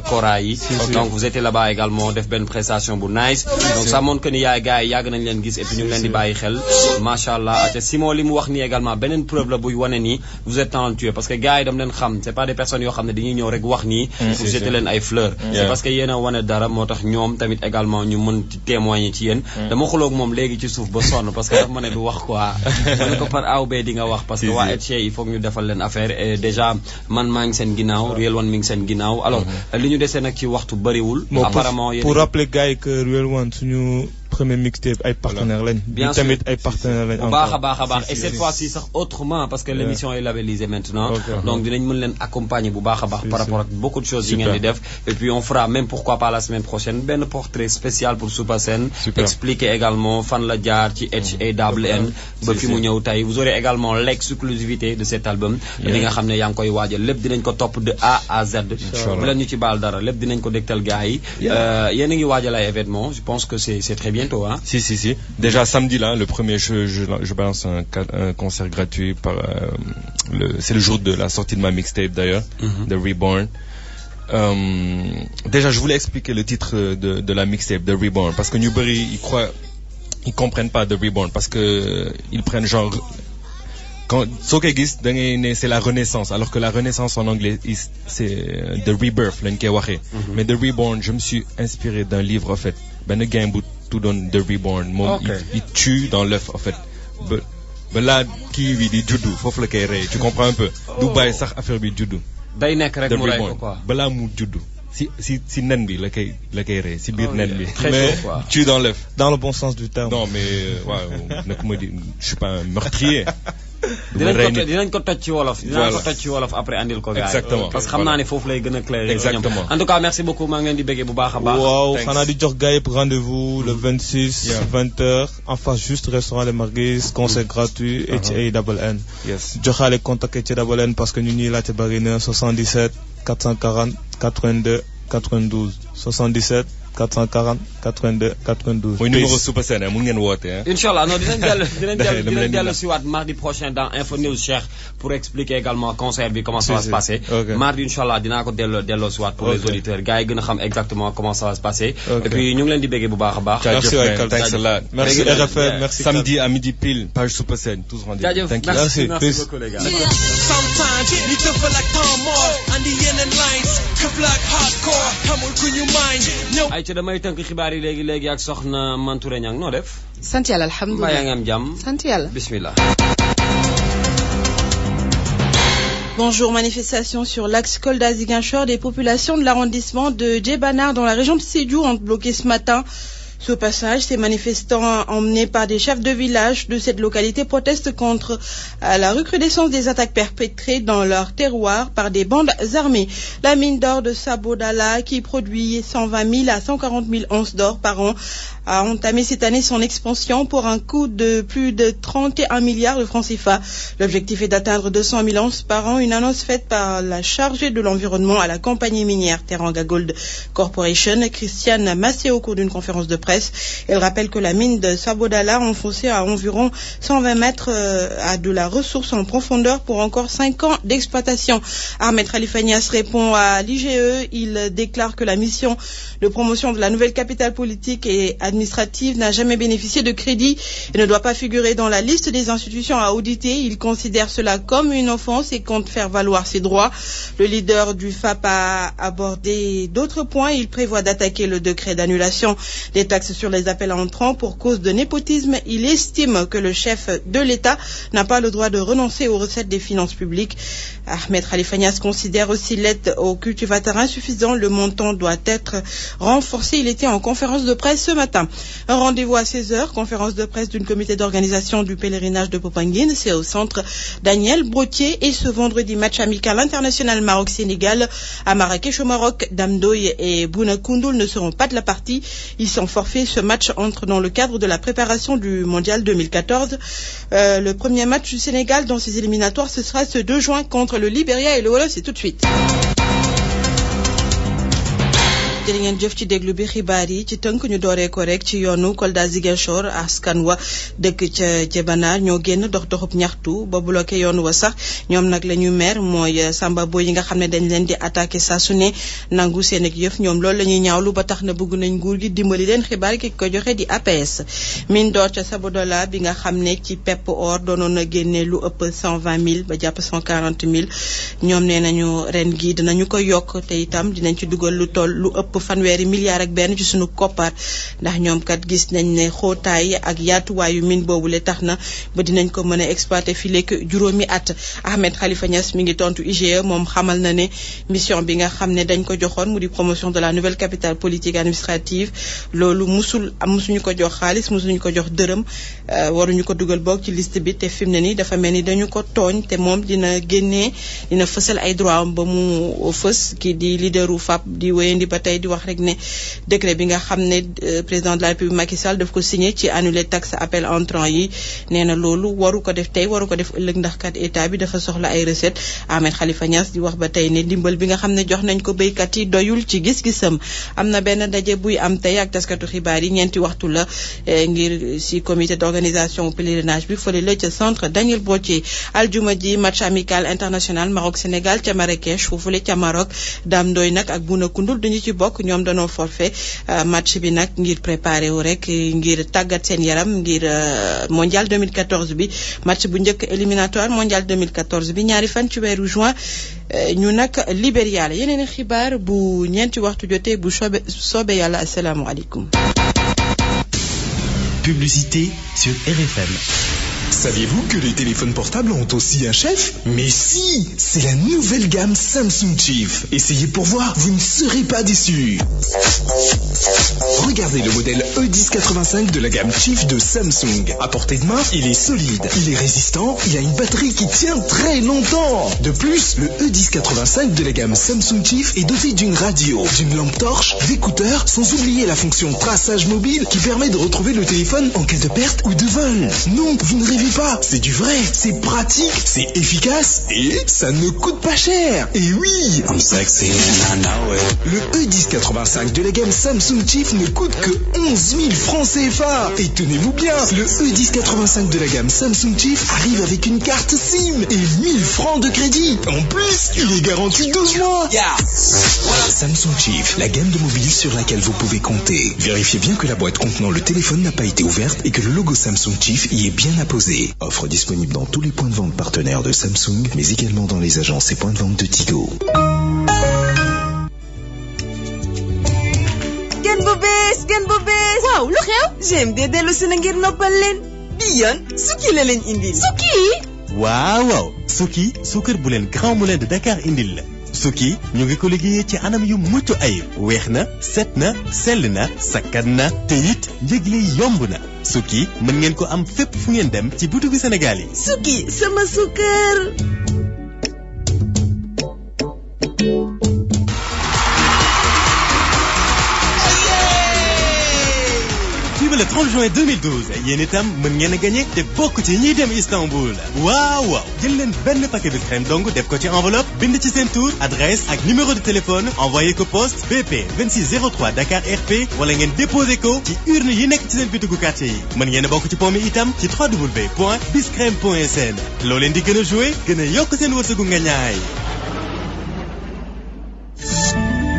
Kora yi donc vous étiez là-bas également def benn prestation bu nice donc ça montre que ni yaay gars yi yàgg nañ leen gis et puis ñu ngi leen di bàyyi xel macha allah te Simon li mu wax nii également beneen preuve la buy wane nii vous êtes talentueux parce que gars yi dam leen xam c'est pas des personnes yoo xam ne dañuy ñëw rek wax nii pour jeter leen ay fleurs c'est parce que yéen a wane dara moo tax ñoom tamit également ñu mën ci témoigner ci yéen dama xuloog moom léegi ci suuf ba sonn parce que daf ma ne du wax quoi ma ne ko par A ou B di nga wax parce que waa Echey il faut que ñu defal leen affaire et déjà man maa ngi seen ginnaaw Real One mi ngi seen ginnaaw alors li ñu desee nag ci waxtu bëriwul apparemment pour rappeler gars yi que Real One suñu premier mixtape ay partenaires lañ. bien sûr tamit ay partenaires lañ. baax a baax et cette fois-ci sax autrement parce que l'émission est labellisée maintenant. donc dinañ mën leen accompagner bu baax a baax par rapport ak beaucoup de choses yi ngeen di def. et puis on fera même pourquoi pas la semaine prochaine benn portrait spécial pour Supa Sen. expliquer également fan la jaar ci Echey Dablen ba fi mu ñëw tey vous aurez également l'exclusivité de cet album. li nga xam ne yaa ngi koy waajal lépp dinañ ko topp de A à Z. bu leen ñu ci baal dara lépp dinañ ko dégtal gars yi. yéen a ngi waajal ay événements je pense que c'est très bien. Hein? Si. Déjà samedi là, le premier je balance un concert gratuit c'est le jour de la sortie de ma mixtape d'ailleurs, de Reborn. Déjà je voulais expliquer le titre de la mixtape de Reborn parce que ñu bari ils comprennent pas de Reborn parce que ils prennent genre quand soo koy gis da ngay ne c'est la renaissance alors que la renaissance en anglais c'est the rebirth lañ koy waxee. Mais de Reborn je me suis inspiré d'un livre en fait benn gain bu tuddoon The Reborn moom il tue dans l'œuf en fait ba laa kii bi di juddu foofu la koy rey tu comprends un peu du bàyyi sax affaire bi juddu day nekk rek mu rey ko quoi balaa mu juddu si nen bi la koy rey si biir nen bi. mais tu dans l'œuf. dans le bon sens du terme. non mais waaw nag ma di je suis pas un meurtrier. dinañ ko toj ci wolof. dinañ ko toj ci wolof après andil ko gars yi. exactement parce que xam naa ne foofu lay gën a clair. exactement en tout cas merci beaucoup maa ngi leen di bëggee bu baax a baax. waaw xanaa di jox gars yëpp rendez-vous le 26. 20h en face juste restaurant Les Marguises concert gratuit HANN. yes joxaale contact HANN parce que ñu ñuy laajte bari na 77 440 82 92 77. 440 82 92. mooy numéro Super Sen mun ngeen woote hein. Inchallah non dinañ dellu si waat mardi prochain dans Info News Cheikh pour expliquer également concert bi comment ça va se passer. mardi inchallah dinaa ko delloo si waat pour les auditeurs gars yi gën a xam exactement comment ça va se passer. et puis ñu ngi leen di béggee bu baax a baax. merci waay thanks a lot. merci RFM merci. samedi à midi pile page Super Sen tous rendez-vous. merci beaucoup les gars. Sometimes you can feel like Tom Moore and the end lines could black hardcore xamul ku ñu mind ay ci damay tënk xibaar yi léegi ak soxna Mantouré Niang noo def. sant yàlla alhamdulilah mbaa yaa ngi am jàmm. sant yàlla bismillah. Bonjour, manifestation sur l'axe Kolda-Ziguinchor. Des populations de l'arrondissement de Djebana dans la région de Sédhiou ont bloqué ce matin ce passage. Ces manifestants emmenés par des chefs de village de cette localité protestent contre la recrudescence des attaques perpétrées dans leur terroir par des bandes armées. La mine d'or de Sabodala, qui produit 120 000 à 140 000 onces d'or par an, a entamé cette année son expansion pour un coût de plus de 31 milliards de francs CFA. L'objectif est d'atteindre 200 000 onces par an, une annonce faite par la chargée de l'environnement à la compagnie minière Teranga Gold Corporation, Christiane Massé, au cours d'une conférence de presse. Elle rappelle que la mine de Sabodala, enfoncée à environ 120 mètres, a de la ressource en profondeur pour encore 5 ans d'exploitation. Ahmed Khalifa Niasse répond à l'IGE. Il déclare que la mission de promotion de la nouvelle capitale politique et administrative n'a jamais bénéficié de crédit et ne doit pas figurer dans la liste des institutions à auditer. Il considère cela comme une offense et compte faire valoir ses droits. Le leader du FAP a abordé d'autres points. Il prévoit d'attaquer le décret d'annulation des taxes sur les appels entrants pour cause de népotisme. Il estime que le chef de l'État n'a pas le droit de renoncer aux recettes des finances publiques. Ahmed Khalifa Niasse considère aussi l'aide aux cultivateurs insuffisant. Le montant doit être renforcé. Il était en conférence de presse ce matin. Un rendez-vous à 16h, conférence de presse d'un comité d'organisation du pèlerinage de Popenguine. C'est au centre Daniel Brottier. Et ce vendredi, match amical international Maroc-Sénégal à Marrakech au Maroc. Damdoy et Bouna Koundoul ne seront pas de la partie. Ils sont forfaits. Ce match entre dans le cadre de la préparation du Mondial 2014. Le premier match du Sénégal dans ces éliminatoires, ce sera ce 2 juin contre le Libéria et le Wolof. C'est tout de suite. jërë ngeen jëf ci déglu bi xibaar yi ci tënk ñu dooree ko rek ci yoonu Kolda Ziguinchor askan wa dëkk ca Djebana ñoo génn doxub ñaxtu ba bloqué yoon wa sax ñoom nag la ñu mer mooy samba boy yi nga xam ne dañ leen di attaqué saa su ne nangu seen ak yëf ñoom loolu la ñuy ñaawlu ba tax na bëgg nañ nguur gi dimbali leen xibaar ki ko joxe di APS. mine d'or ca Sabodala bi nga xam ne ci pepp or doonoon na génne lu ëpp 120 000 ba jàpp 140 000 ñoom nee nañu ren gi dinañu ko yokk te itam dinañ ci dugal lu toll lu ëpp fanweeri milliards ak benn ci sunu koppar ndax ñoom kat gis nañ ne xóotaay ak yaatuwaayu mine boobu le tax na ba dinañ ko mën a exploiter fii léegi juróomi at. Ahmed Khalifa Niasse mi ngi tontu IGE moom xamal na ne mission bi nga xam ne dañ ko joxoon mu di promotion de la nouvelle capitale politique administrative loolu musuñu ko jox xaalis musuñu ko jox dërëm waruñu ko dugal boog ci liste bi te fi mu ne nii dafa mel ni dañu ko tooñ te moom dina fësal ay droit am ba mu fës kii di leaderu FAP di wéyandi ba tey di wax rek ne décret bi nga xam ne président de la République Macky Sall daf ko signé ci annuler taxe appel entrant yi nee na loolu waru ko def tey waru ko def ëllëg ndax kat état bi dafa soxla ay recettes. Ahmed Khalifa Niasse di wax ba tey ne ndimbal bi nga xam ne jox nañ ko béykat yi doyul ci gis-gisam. am na benn daje buy am tey ak taskatu xibaar yi 4 waxtu la ngir si comité d'organisation pèlerinage bi fële la ca centre Daniel Brottier. aljuma ji match amical international Maroc Sénégal ca Marrakech foofule ca Maroc Dame Ndoye nag ak Bouna Koundoul dañu ci bokk ñoom danoo forfait match bi nag ngir préparer wu rek ngir tàggat seen yaram ngir mondial 2014 bi match bu njëkk éliminatoire mondial 2014 bi ñaari fan ci weeru juin ñu nag Libéria la yeneen xibaar bu 4 waxtu jotee bu soobee yàlla asalaamaaleykum. Publicité sur RFM. Saviez-vous que les téléphones portables ont aussi un chef? Mais si, c'est la nouvelle gamme Samsung Chief. Essayez pour voir, vous ne serez pas déçus. Regardez le modèle E1085 de la gamme Chief de Samsung. À portée de main, il est solide, il est résistant, il a une batterie qui tient très longtemps. De plus, le E1085 de la gamme Samsung Chief est doté d'une radio, d'une lampe torche, d'écouteurs, sans oublier la fonction traçage mobile qui permet de retrouver le téléphone en cas de perte ou de vol. Non, vous ne rêvez pas, c'est du vrai, c'est pratique, c'est efficace et ça ne coûte pas cher. Et oui, I'm sexy and I know it. Le E1085 de la gamme Samsung Chief ne coûte que 11 000 francs CFA. Et tenez-vous bien, le E1085 de la gamme Samsung Chief arrive avec une carte SIM et 1000 francs de crédit. En plus, il est garanti 12 mois. Samsung Chief, la gamme de mobile sur laquelle vous pouvez compter. Vérifiez bien que la boîte contenant le téléphone n'a pas été ouverte et que le logo Samsung Chief y est bien apposé. Offre disponible dans tous les points de vente partenaires de Samsung, mais également dans les agences et points de vente de Tigo. Gen bu bees waaw lu xew GMD dellu si na ngir noppal leen bi yoon Suki la leen indil Suki waaw Suki suukar bu leen Grand Moulin de Dakar indil la Suki ñu ngi ko liggéeyee ci anam yu mucc ayib weex na set na sell na sakkan na te it njëg li yomb na Suki mën ngeen ko am fépp fu ngeen dem ci boutique Sénégal yi Suki sama suukar le 30 juin 2012 yéen itam mën ngeen a gagné te bokk ci ñiy dem Istanbul waaw jël leen benn paquet de crème dong def ko ci enveloppe bind ci seen tour adresse ak numéro de téléphone envoyé ko poste BP 2603 Dakar RP wala ngeen déposé ko ci urne yi nekk ci seen bitigu quartier yi mën ngeen a bokk ci pomme itam ci www.biscrème.sn loo leen di gën a joué gën a yokk seen wërsëgu ngañaay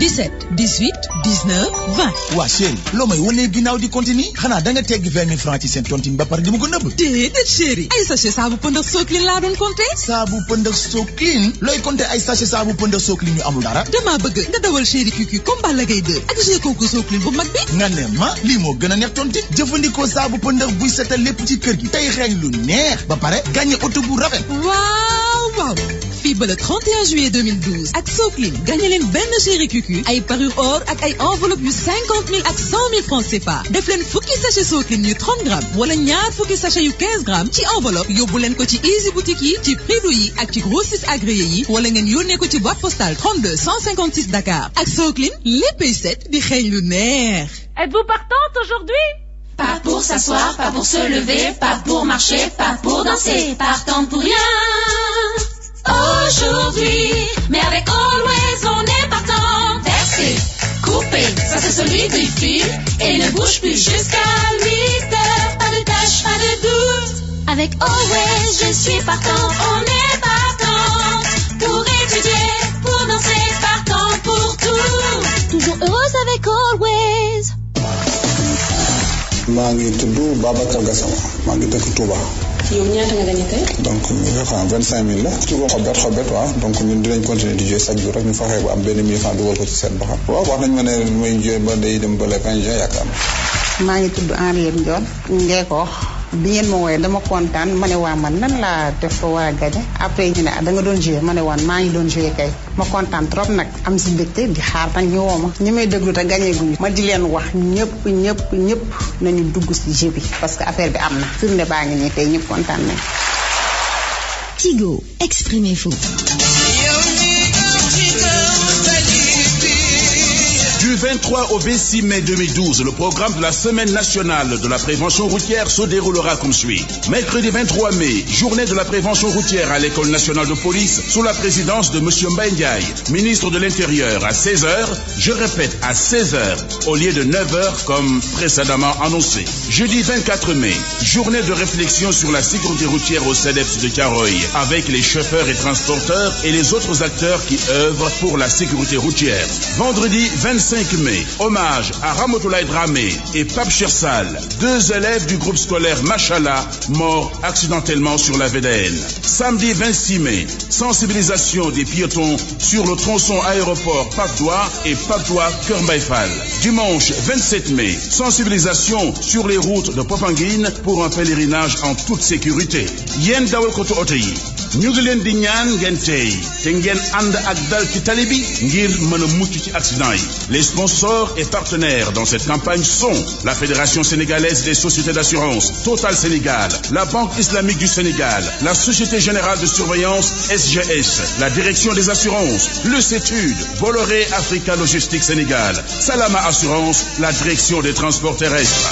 17, 18, 19, 20. waa chéri loo may wane ginnaaw di continue xanaa da nga tegg 20 000 francs ci seen tontine ba pare di ma ko nëbb. déedéet chéri ay sachet saabu pëndëx Soclean laa doon compter. saabu pëndëx Soclean looy compter ay sachet saabu pëndëx Soclean yu amul dara. dama bëgg nga dawal chéri Kiki comme Balla Gaye 2 ak G Coco Soclean bu mag bi. nga ne ma lii moo gën a neex tontine jëfandikoo saabu pëndëx buy setal lépp ci kër gi tey xeeñ lu neex ba pare gagné oto bu rafet. waaw fii ba le 31 juillet 2012 ak Soclean gagné leen benn chéri Kiki ay parure or ak ay enveloppe yu 50 000 ak 100 000 francs CFA def leen fukki sachet Soclean yu 30 grammes wala ñaar fukki sachet yu 15 grammes ci enveloppe yóbbu leen ko ci Easy Boutique yi ci Prido yi ak ci grossiste agréé yi wala ngeen yónnee ko ci boîte postale 32 156 Dakar ak Soclean léppay set di xeeñ lu neex. Êtes-vous partante aujourd'hui? Pas pour s'asseoir, pas pour se lever, pas pour marcher, pas pour danser, partante pour rien aujourd'hui, mais avec Always on est partant. Versé, coupé, ça c'est celui du fil et ne bouge plus jusqu'à 8 heures. Pas de tâche, pas de doute. Avec Always je suis partant, on est partant pour étudier, pour danser, partant pour tout. Toujours heureuse avec Always. maa ngi tudd Babacar Gassama maa ngi dëkk Touba. yow ñaata nga gagné tey. donc 25 000 la. ci xobet waaw donc ñun dinañ continuer di jouer chaque jour rek ñu fexe ba am benn 1000 francs dugal ko ci seen baxam. waaw wax nañ ma ne mooy jouer ba day dem ba le 20 juin yaakaar naa. maa ngi tudd Henriette Ndione Ngeko bi ngeen ma wooyee dama kontaan ma ne waa man nan laa def ko war a gagné après ñu ne da nga doon jouer ma ne waan maa ngi doon jouer kay ma kontaan trop nag am si mbégte di xaar nag ñu woo ma ñi may déglu te gagné guñu ma di leen wax ñëpp nañu dugg si jeu bi parce que affaire bi am na firnde baa ngi nii tey ñëpp kontaan nañ. Tigo, exprimez-vous. Du 23 au 26 mai 2012, le programme de la Semaine nationale de la prévention routière se déroulera comme suit. Mercredi 23 mai, journée de la prévention routière à l'École nationale de police sous la présidence de M. Mbaye Ndiaye, ministre de l'Intérieur, à 16h. Je répète, à 16h, au lieu de 9h comme précédemment annoncé. Jeudi 24 mai, journée de réflexion sur la sécurité routière au CEDEPS de Thiaroye, avec les chauffeurs et transporteurs et les autres acteurs qui œuvrent pour la sécurité routière. Vendredi 25 5 mai, hommage à Ramatoulaye Dramé et Pape Chersal, 2 élèves du groupe scolaire Machallah, morts accidentellement sur la VDN. Samedi 26 mai, sensibilisation des piétons sur le tronçon aéroport Pape d'Oie et Pape d'Oie Keur Mbaye Fall. Dimanche 27 mai, sensibilisation sur les routes de Popenguine pour un pèlerinage en toute sécurité. Yéen dawalkatu oto yi ñu ngi leen di ñaan ngeen tey te ngeen ànd ak dal ci tali bi ngir mën a mucc ci accident yi. Les sponsors et partenaires dans cette campagne sont la Fédération sénégalaise des sociétés d'assurance, Total Sénégal, la Banque islamique du Sénégal, la Société générale de surveillance SGS, la Direction des assurances, le CETUD, Bolloré Africa Logistique Sénégal, Salama Assurance, la Direction des transports terrestres.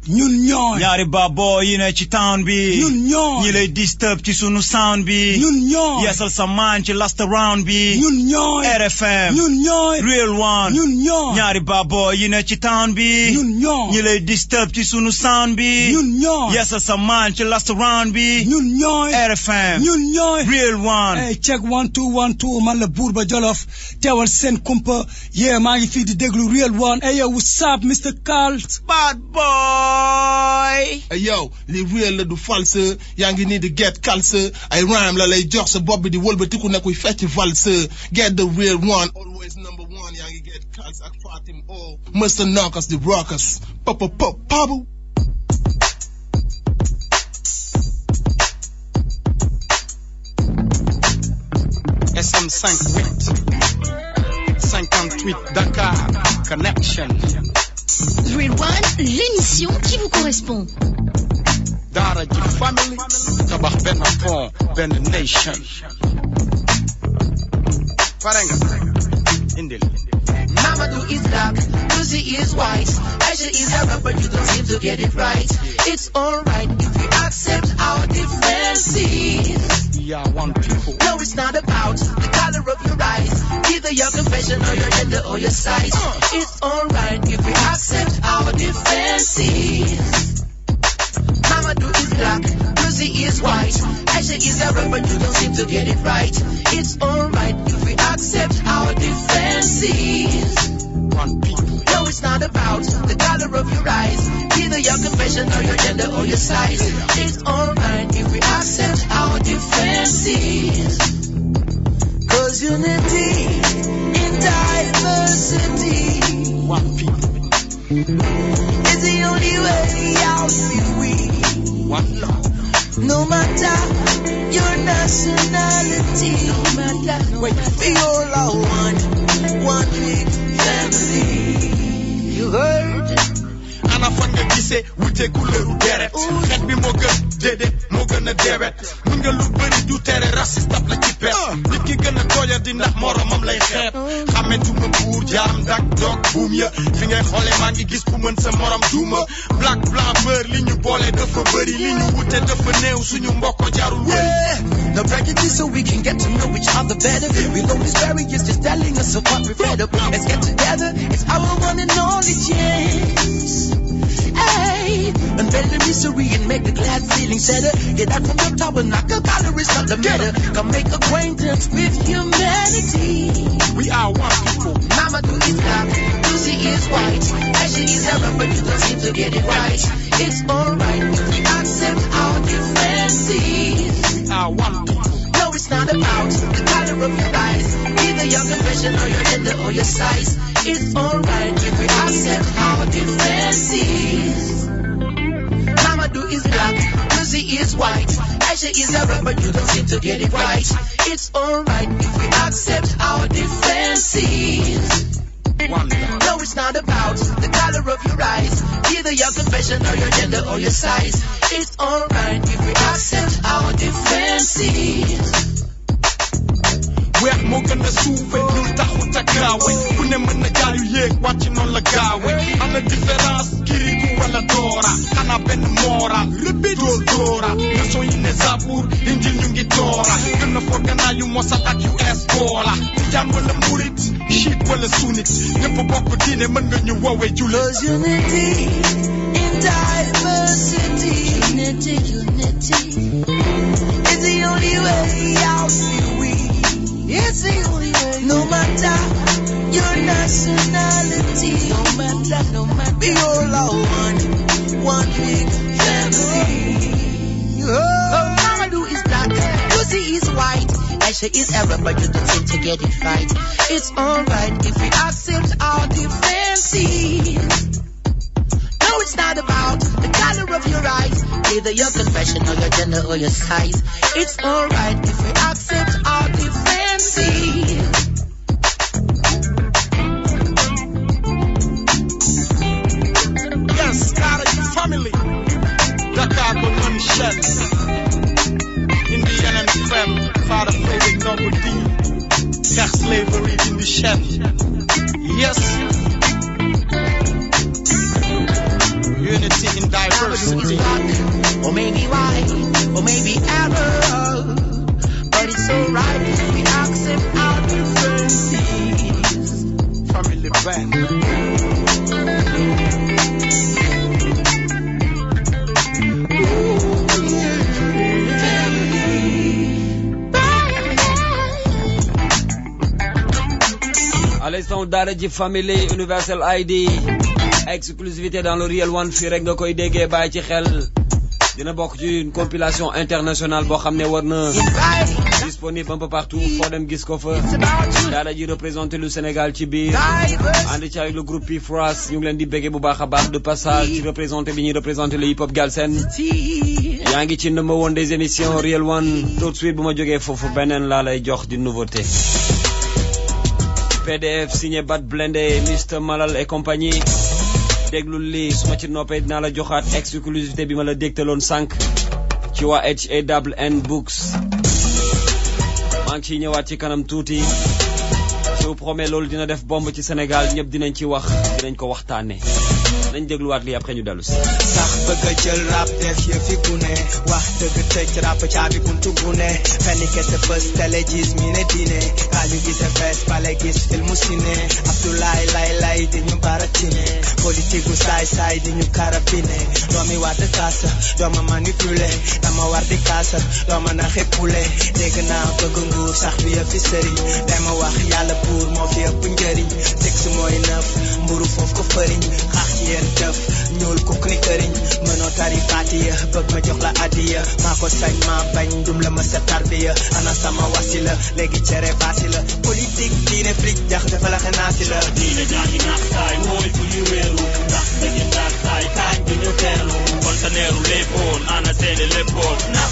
ñun ñooy ñaari babo yi ne ci town bi ñun ñooy ñi lay disturb ci sunu sound bi ñun ñooy yeesal sa maan ci last round bi ñun ñooy RFM ñun ñooy Real One ñun ñooy ñaari babo yi ne ci town bi ñun ñooy ñi lay disturb ci sunu sound bi ñun ñooy yeesal sa maan ci last round bi ñun ñooy RFM ñun ñooy Real One hey check 1 2 1 2 man la Buurba Jolof teewal seen kumpa yeah maa ngi fii di déglu Real One hey yo what's up Mr. Cult bad boy Hey yo, li real la du false, yaa ngi nii di get calce, ay rhyme la lay jox sa bopp bi di wëlbatiku ne kuy fecc valse, get the real one, always number 1, yaa ngi get calce ak Fatim O, Mr. Knockers the Rockers, pop pabu. SM58 58 Dakar Connection. Real One, l'émission qui vous correspond. Dara ji family, tabax benn pont, benn nation. Parenga, indil. Mamadou is black, Lucy is white, Aisha is Arab, but you don't seem to get it right. It's alright if we accept our differences. Yeah, one people. No, it's not about the color of your eyes, either your confession or your gender or your size. It's alright if we accept our differences. Mamadou is black, Lucy is white, Aisha is Arab, but you don't seem to get it right. It's alright if we accept our differences. One people. No, it's not about the color of your eyes, either your confession or your gender or your size. It's alright if we accept our differences. Cause unity in diversity. One people. Is the only way out with we. One love. No matter your nationality, we all are one big family. You heard? Ana fan nga gisee wute couleuru deret xet bi moo gën déedéet moo gën a deret mën nga lu bëri du tere raciste ab la ci pet nit ki gën a tooya di ndax moromam lay xeeb xamentuma buur jaam dak dog buum ya fi ngay xoole maa ngi gis ku mën sa morom duuma black blanc beurre li ñu boole dafa bëri li ñu wute dafa néew suñu mbokk jarul wëri Now break it so we can get to know each other better. We know these barriers just telling us of what we're fed up. Let's get together, it's our one and only chance. Hey, unveil the misery and make the glad feeling better. Get out from the top and knock a collar is not the matter. Come make acquaintance with humanity. We are one people. Mamadou is black, Lucy is white, Aisha is Arab, but you don't seem to get it right. It's alright if we accept our differences. We are one people. No, it's not about the color of your eyes, either your confession or your gender or your size. It's alright if we accept our differences. Mamadou is black, Lucy is white, Aisha is Arab, but you don't seem to get it right. It's alright if we accept our differences. No, it's not about the color of your eyes, either your confession or your gender or your size. It's alright if we accept our differences. weex moo gën a suufe ñun taxut a gaawe ku ne mën na jaayu yéeg wàcc noonu la gaawe am na différence kiriku wala doora xanaa benn moora rëbbi doora leçon yi ne Zabour Injil ñu ngi doora gën a foganaa yu mosal ak US boola tijaan wala murit chiite wala sunnite ñëpp bokk diine mën nga ñu woowee jullit. Cause unity in diversity, unity is the only way out. It's big family. Oh, Mamadou is black, Lucy is white, Aisha is Arab, but you don't seem to get it right. It's alright if we accept our differences. No, it's not about the color of your eyes, either your confession or your gender or your size. It's alright if we accept our differences. Yes, Carnegie family. Dakar Goldman Michel. Indian and Fem. Father Frederick Noble D. Sex slavery in the shed. Yes. Unity in diversity. Or maybe white, or maybe Arab. But it's alright if we accept our differences. Family band. À l'instant Daara J Family Universal ID exclusivité dans le Real One fii rek nga koy déggee bàyyi ci xel dina bokk ci une compilation internationale boo xam ne war na disponible un peu partout foo dem gis ko fa Daara J représenté le Sénégal ci biir ànd ci avec le groupe Pifras ñu ngi leen di béggee bu baax a baax de passage ci représenté bi ñuy représenté le hip hop Galsen yaa ngi ci number one des émissions Real One tout de suite bu ma jógee foofu beneen laa lay jox di nouveauté PDF signé Bad Blendé Mr Malal et compagnie déglul lii su ma ci noppee dinaa la joxaat exclusivité bi ma la dégtaloon sànq ci waa HAWN Books maa ngi ciy ñëwaat ci kanam tuuti je vous promets loolu dina def bombe ci Sénégal ñëpp dinañ ci wax dinañ ko waxtaanee nañ dégluwaat lii après ñu dellu si. sax bëgg a jël rap def yëfi gune wax dëgg tëj rap caabi buntu gune fenn kese fës télé gis mi ne diine kaa ñu gise fees pale gis filmu ciné Abdoulaye lay di ñu baratine politique gu saay di ñu karapine doomi waat kaasa dooma manipulé dama war di kaasa dooma na xeppule dégg naa bëgg nguur sax bi yëfi sëriñ dama wax yàlla buur moo fi ëpp njëriñ sexe mooy nëf mburu foofu ko fëriñ xaax ci yéen def ñuul kuk ni këriñ mënoo tari fatiya bëgg ma jox la adiya maa ko sañ maa bañ dum la ma sa tarbiya ana sama wasila léegi cere baasi la politique diine flic jax dafa la xenaasi la diine jaangi naax saay mooy fu ñu weeru ndax dëgg ndax saay kaañ bi ñu teelu kontaneeru léppoon ana seeni léppoon nax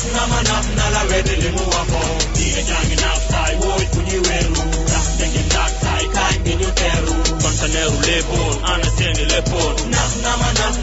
na la weddi li mu waxoon diine jaangi naax saay mooy fu ñu weeru ndax dëgg ndax saay kaañ bi ñu teelu kontaneeru léppoon ana seeni léppoon nax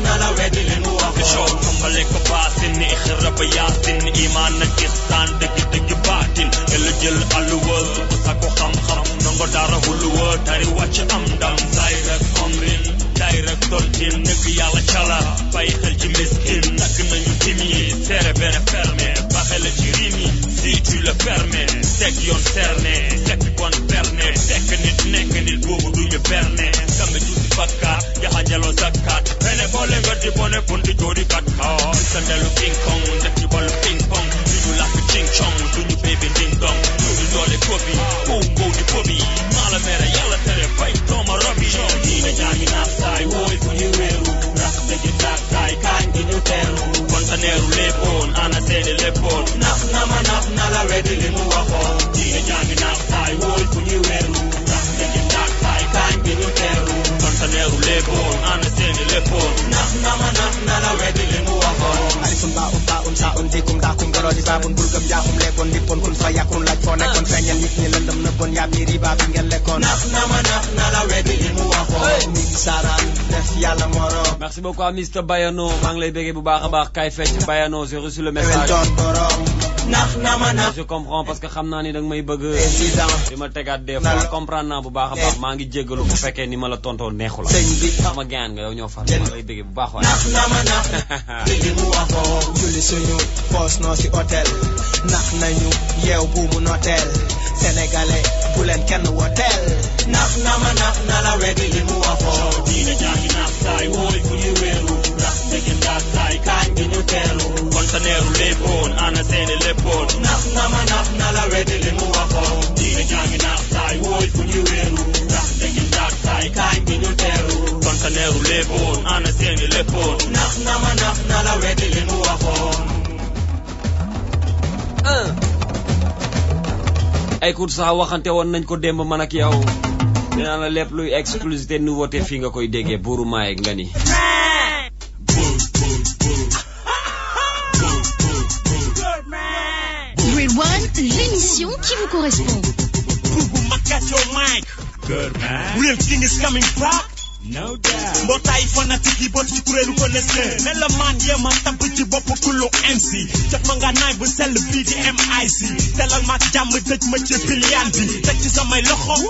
na la weddi li mu waxoon xambale ko baasin ni xiraba yaasin imaan na gistaan dëgg baatin el jël alluwa bu sako xam-xam nango dara huluwa tari wàcc am ndam saay rek omrin day rek toltin nëgg yàlla cala bàyyi xel ci miskin nag nañu timi seere bene fermé baxele ci rimi si tu le permets teg yoon cerné sekk kon berne tekk nit nekk nit boobu duñu berne kambe juuti bakkaat jaxajaloo zakkaat fene boole nga di bone bundi joodi kat kaa sandelu king kong def ci balu ping pong duñu lakk ching chong duñu baby ding dong duñu doole kobi bow di kobi maala mere yàlla tere fay dooma robi diine jaangi naax saay wooy fu ñu weeru ndax dëgg ndax saay kaañ gi ñu teeru kontaneeru léppoon ana seeni léppoon nax na la weddi li mu waxoon diine jaangi naax saay wooy fu ñu weeru ndax dëgg ndax saay kaañ gi ñu teeru kontaneeru léppoon ana seeni léppoon nax na la weddi li mu waxoon alifun baun saun dikum dakum garodi babun bulgam jaaxum lekkoon lippoon kun fa yakun laaj foo nekkoon feeñal nit ñi lëndëm nëbboon yaab ni riba bi ngeen lekkoon nax na la weddi li mu waxoon mi ngi saaraan def yàlla moro merci beaucoup à Mr Bayano maa ngi lay béggee bu baax a baax kay fecc Bayano j'ai reçu le message je comprends parce que xam naa ni danga may bëgg di ma tegaat des fois comprendre naa bu baax a baax maa ngi jéggalu bu fekkee ni ma la tontoo neexu la sama gaan nga yow ñoo far maa lay béggee bu baax waaye julli suñu poos noo si hôtel nax nañu yeew buumu noteel sénégalais bu leen kenn woteel nax na la weddi li mu waxoon diine jaangi nax saay wooy fu ñu weeru ndax dëgg ndax saay kaañ gi ñu teelu kontaneeru léppoon ana seeni léppoon nax na la weddi li mu waxoon diine jaangi nax saay wooy fu ñu weeru ndax dëgg ndax saay kaañ gi ñu teelu kontaneeru léppoon ana seeni léppoon nax na la weddi li mu waxoon écoute sax waxante woon nañ ko démb man ak yow dinaa la lépp luy exclusivité nouveauté fii nga koy déggee buuru maay nga ni Grade 1, l'émission qui vous correspond. Good man. Real king is coming back. No doubt. Mbootaay fanatique yi bot ci kuréelu connaisseur ne la man yema tabb ci bopp kullu MC jot ma nga naay bu sell bii di MIC telal ma jàmm dëj ma ci pilian bi teg ci samay loxo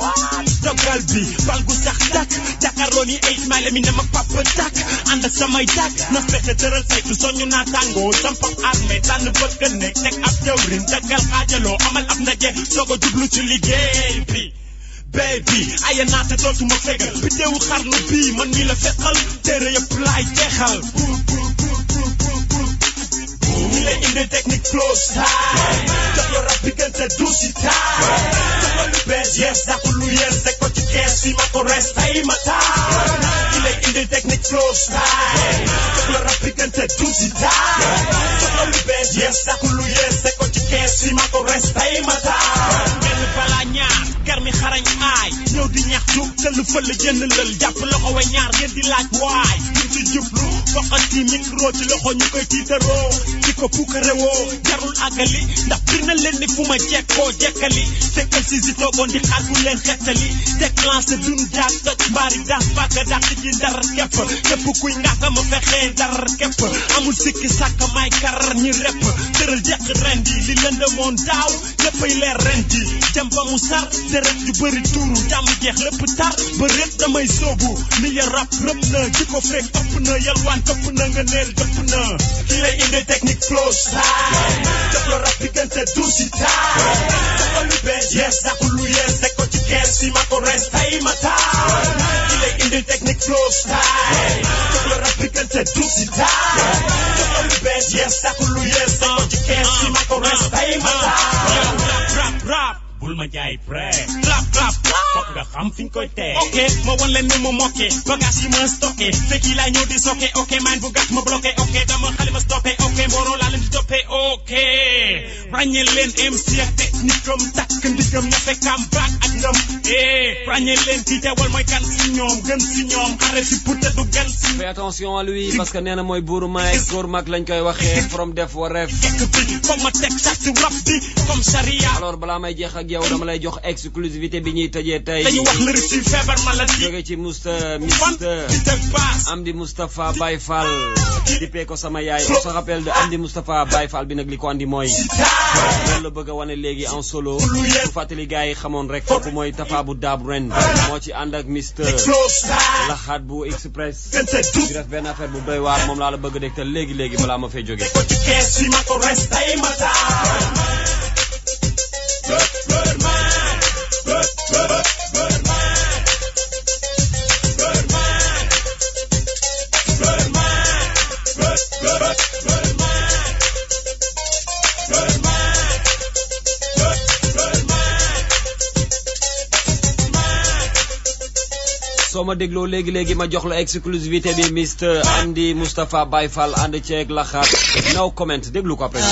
dogal bi bal gu sax dak jàkkaarloo ni 8 mile mi ne ma papa tak ànd ak samay dak na fexe tëral saytu soñu naa tàngoo sampap armée tànn bëgg nekk teg ab jawrin jagal xaajaloo amal ab ndaje soog a jublu ci liggéey bi baby aya naate dootuma fegal biddewu xarnu bii man mi la fekkal tere yëpp laay jeexal mi lay indi technique flow style jox la rap bi gënte duusi taay jox la lu bees yees dàqu lu yees teg ko ci kees fi ma ko res tay ma taay mi lay indi technique flow style jox la rap bi gënte duusi taay jox la lu bees yees dàqu lu yees teg ko ci kees fi ma ko res tay ma taay benn balaa ñaar garmi xarañ aay ñëw di ñaxtu te lu fël jënd lël jàpp loxo we ñaar ngeen di laaj waay ñu ci jublu foqati micro ci loxo ñu koy tiitaroo di ko puukarewoo jarul àggali ndax bir na leen ni fu ma jekkoo jekkali tekkal si si toogoon di xaar ku leen xettali déclenché dun jaag toj mbaari daas bàgga dàq ji ndar kepp képp kuy ngàkka ma fexee ndar kepp amul sikki sàkk may karar ñi repp tëral jekk ren di li lëndëmoon daaw léppay leer ren di jëm ba mu sar deret ju bëri tuuru jàmm jeex lépp tar ba rét damay soobu ni ya rap rëpp na jikko fekk ëpp na yalwaan këpp na nga neel dëpp na ki lay indi technique flow style jox la rap diggante duusi taay jox la lu bees yees dàqu lu yees teg ko ci kees fi ma ko res tay ma taay ki lay indi technique flow style jox la rap diggante duusi taay jox la lu bees yees dàqu lu yees teg ko ci kees fi ma ko res tay ma taay rap bul ma jaay prêt clap clap fokk nga xam fi ñu koy teg ok ma wan leen ni mu mokke bagage yi ma stocké fekk yi laa ñëw di sokke ok man bu gàtt ma bloqué ok dama xale ma stoppé ok mbooloo laa leen di toppé ok ràññee leen MC ak technique am takk ndigam ñafe kam baak ak ngam ràññee leen kii teewal mooy kan si ñoom gën si ñoom xare si pour te du gan si fais attention à lui parce que nee na mooy buuru maay góor mag lañ koy waxee from def wa ref foog ma teg sax si rap bi comme charia alors balaa may jeex ak yow dama lay jox exclusivité bi ñuy tëjee tey dañu wax lyrics ci feebar maladie jóge ci Mister Amdi Moustapha Baye Fall dippee ko sama yaay on se rappelle de Amdi Moustapha Baye Fall bi nag li ko andi mooy loolu la bëgg a wane léegi en solo bu fàttali gars yi xamoon rek kooku mooy Tafa bu Dab Ren moo ci ànd ak Mister Laxaat bu Express di def benn affaire bu doy waar moom laa la bëgg a dégtal léegi balaa ma fay jóge soo ma dégloo léegi ma jox la exclusivité bi Mister Amdi Moustapha Baye Fall ànd ceeg Laxaat no comment déglu ko après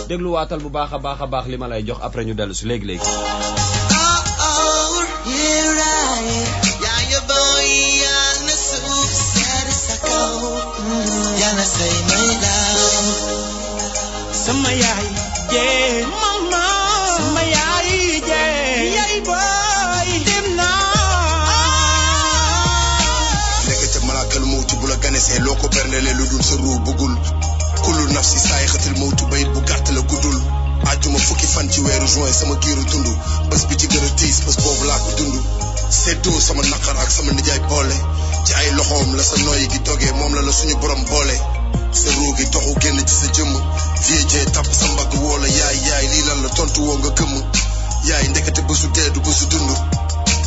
déglu waatal bu baax a baax li ma lay jox après ñu dellu si léegi sama yaay jee mama sama yaay jee yaay boy dem naa nekk ca malaakal mawti bu la ganesee loo ko berndelee lu dul sa ruu bëggul kullu nafsi saay xatil mawtu bayit bu gàtt la guddul àjjuma fukki fan ci weeru juin sama giiru dund bés bi ci gën a tiis bés boobu laa ko dund seddoo sama naqar ak sama nijaay boole ci ay loxoom la sa noyyi gi dogee moom la suñu borom boole sa ruu gi toxu génn ci sa jëmm vie jee tapp sa mbagg woo la yaay lii lan la tontu woo nga këmm yaay ndekete bésu dee du bésu dund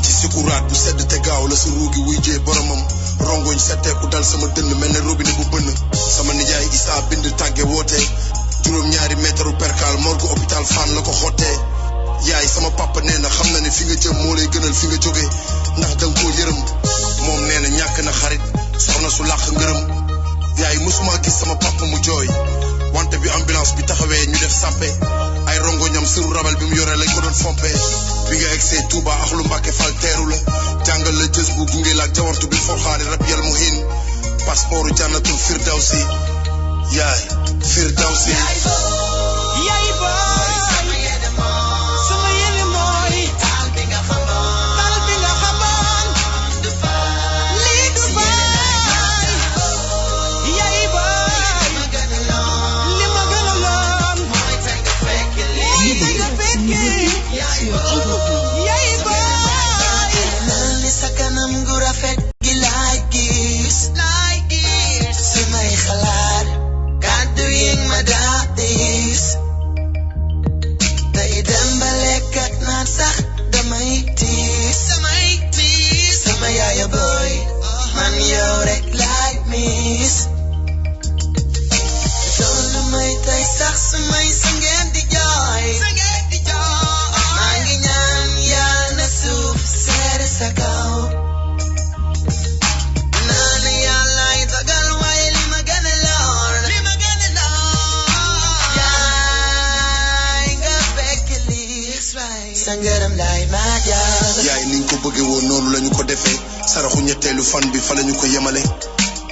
ci sukuraat bu sedd te gaaw la sa ruu gi wuy jee boromam rongoñ setteeku dal sama dënn mel ne robinet bu bënn sama nijaay Issa bind tàgge woote juróom-ñaari meetaru perkaal morgue hôpital Fann la ko xottee yaay sama papa nee na xam na ne fi nga jëm moo lay gënal fi nga jóge ndax danga koo yërëm moom nee na ñàkk na xarit soxna su làq ngërëm yaay musuma gis sama papa mu jooy wante bi ambulance bi taxawee ñu def sàppe ay rongo ñam sëru rabal bi mu yoree lañ ko doon fompe bi nga egsee Touba ak lu Mbàkke Fall teeru la jàngal la jës bu gunge la ak jawartu bi forxaani rab yal mu hin passeportu jannatul firdawsi yaay firdawsi yaay boy sama yene mooy taal bi nga xamoon lii du baay yaay boy li ma gënaloon mooy te nga fekki lii nga fekki yaay boy mel ni sa kanam gu rafet gi laay gis samay xalaat kàddu yi ma daa diis tey dem ba lekk ak naan sax damay tiis sama yaaya boy man yow rek laay miis loolu may tey sax sumay sangeen di jooy maa ngi ñaan yaa na suuf seere sa kaw naan yàllaay dogal waaye li ma gën a loor yaay nga fekk lii sa ngërëm laay maa jaar yaay niñ ko bëgge woon noonu lañu ko defee saraxu ñetteelu fan bi fa lañu ko yemale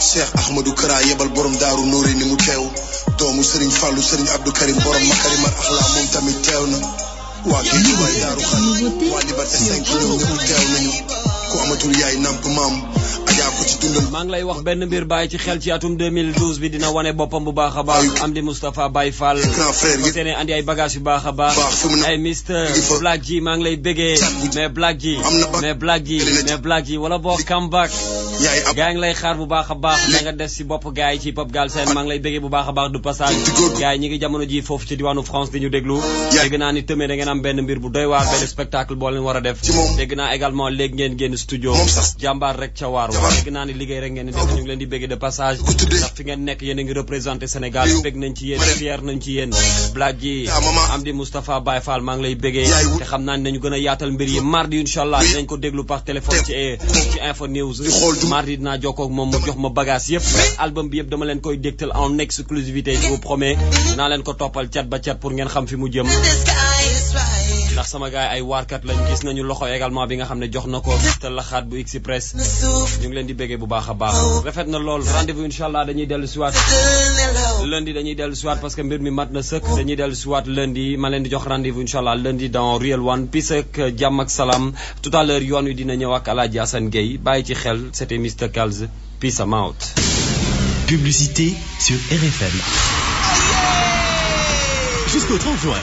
Cheikh Ahmadou Kara yebal borom daaru nóori ni mu teew doomu Serigne Fallou Serigne Abdou Karim borom makarimat axlaa moom tamit teew na waa géej waay daaru xan waa Liberté 5 ñoom ñëpp teew nañu ku amatul yaay namp maam ajaa ko ci dundal maa ngi lay wax benn mbir bàyyi ci xel ci atum 2012 bi dina wane boppam bu baax a baax Amdi Moustapha Baye Fall ko teene andi ay bagage yu baax a baax ay Mr Black G maa ngi lay bégee mais Black G wala boo comeback gaa ngi lay xaar bu baax a baax da nga des si bopp gaa yi ci Pop Galsen maa ngi lay bégee bu baax a baax du passage gaa yi ñi ngi jamono ji foofu ci diwaanu France di ñu déglu dégg naa ni tëmee da ngeen am benn mbir bu doy waar benn spectacle boo leen war a def dégg naa également léegi ngeen génn studio jàmbaar rek ca waar dégg naa ni liggéey rek ngeen di def ñu ngi leen di bégee de passage ndax fi ngeen nekk yéen a ngi représenté Sénégal bég nañ ci yéen fier nañ ci yéen Black G Amdi Moustapha Baye Fall maa ngi lay bégee te xam naa ni nañu gën a yaatal mbir yi mardi inchallah dinañ ko déglu par téléphone ci Info News mardi dinaa jokkoo ak moom mu jox ma bagage yëpp album bi yëpp dama leen koy dégtal en exclusivité je vous promets dinaa leen ko toppal cat ba cat pour ngeen xam fi mu jëm ndax sama gaay ay waarkat lañ gis nañu loxo également bi nga xam ne jox na ko te laxaat bu Express ñu ngi leen di béggee bu baax a baax rafet na lool rendez-vous inchallah dañuy dellu siwaat lundi dañuy dellu siwaat parce que mbir mi mat na sëkk dañuy dellu siwaat lundi ma leen di jox rendez-vous inchallah lundi dans Real One peace ak jàmm ak salaam tout à l'heure yoon wi dina ñëw ak Alaaji Assane Gueye bàyyi ci xel c'était Mr Kalz peace am out. Publicité sur RFM. Jusqu'au 30 juin.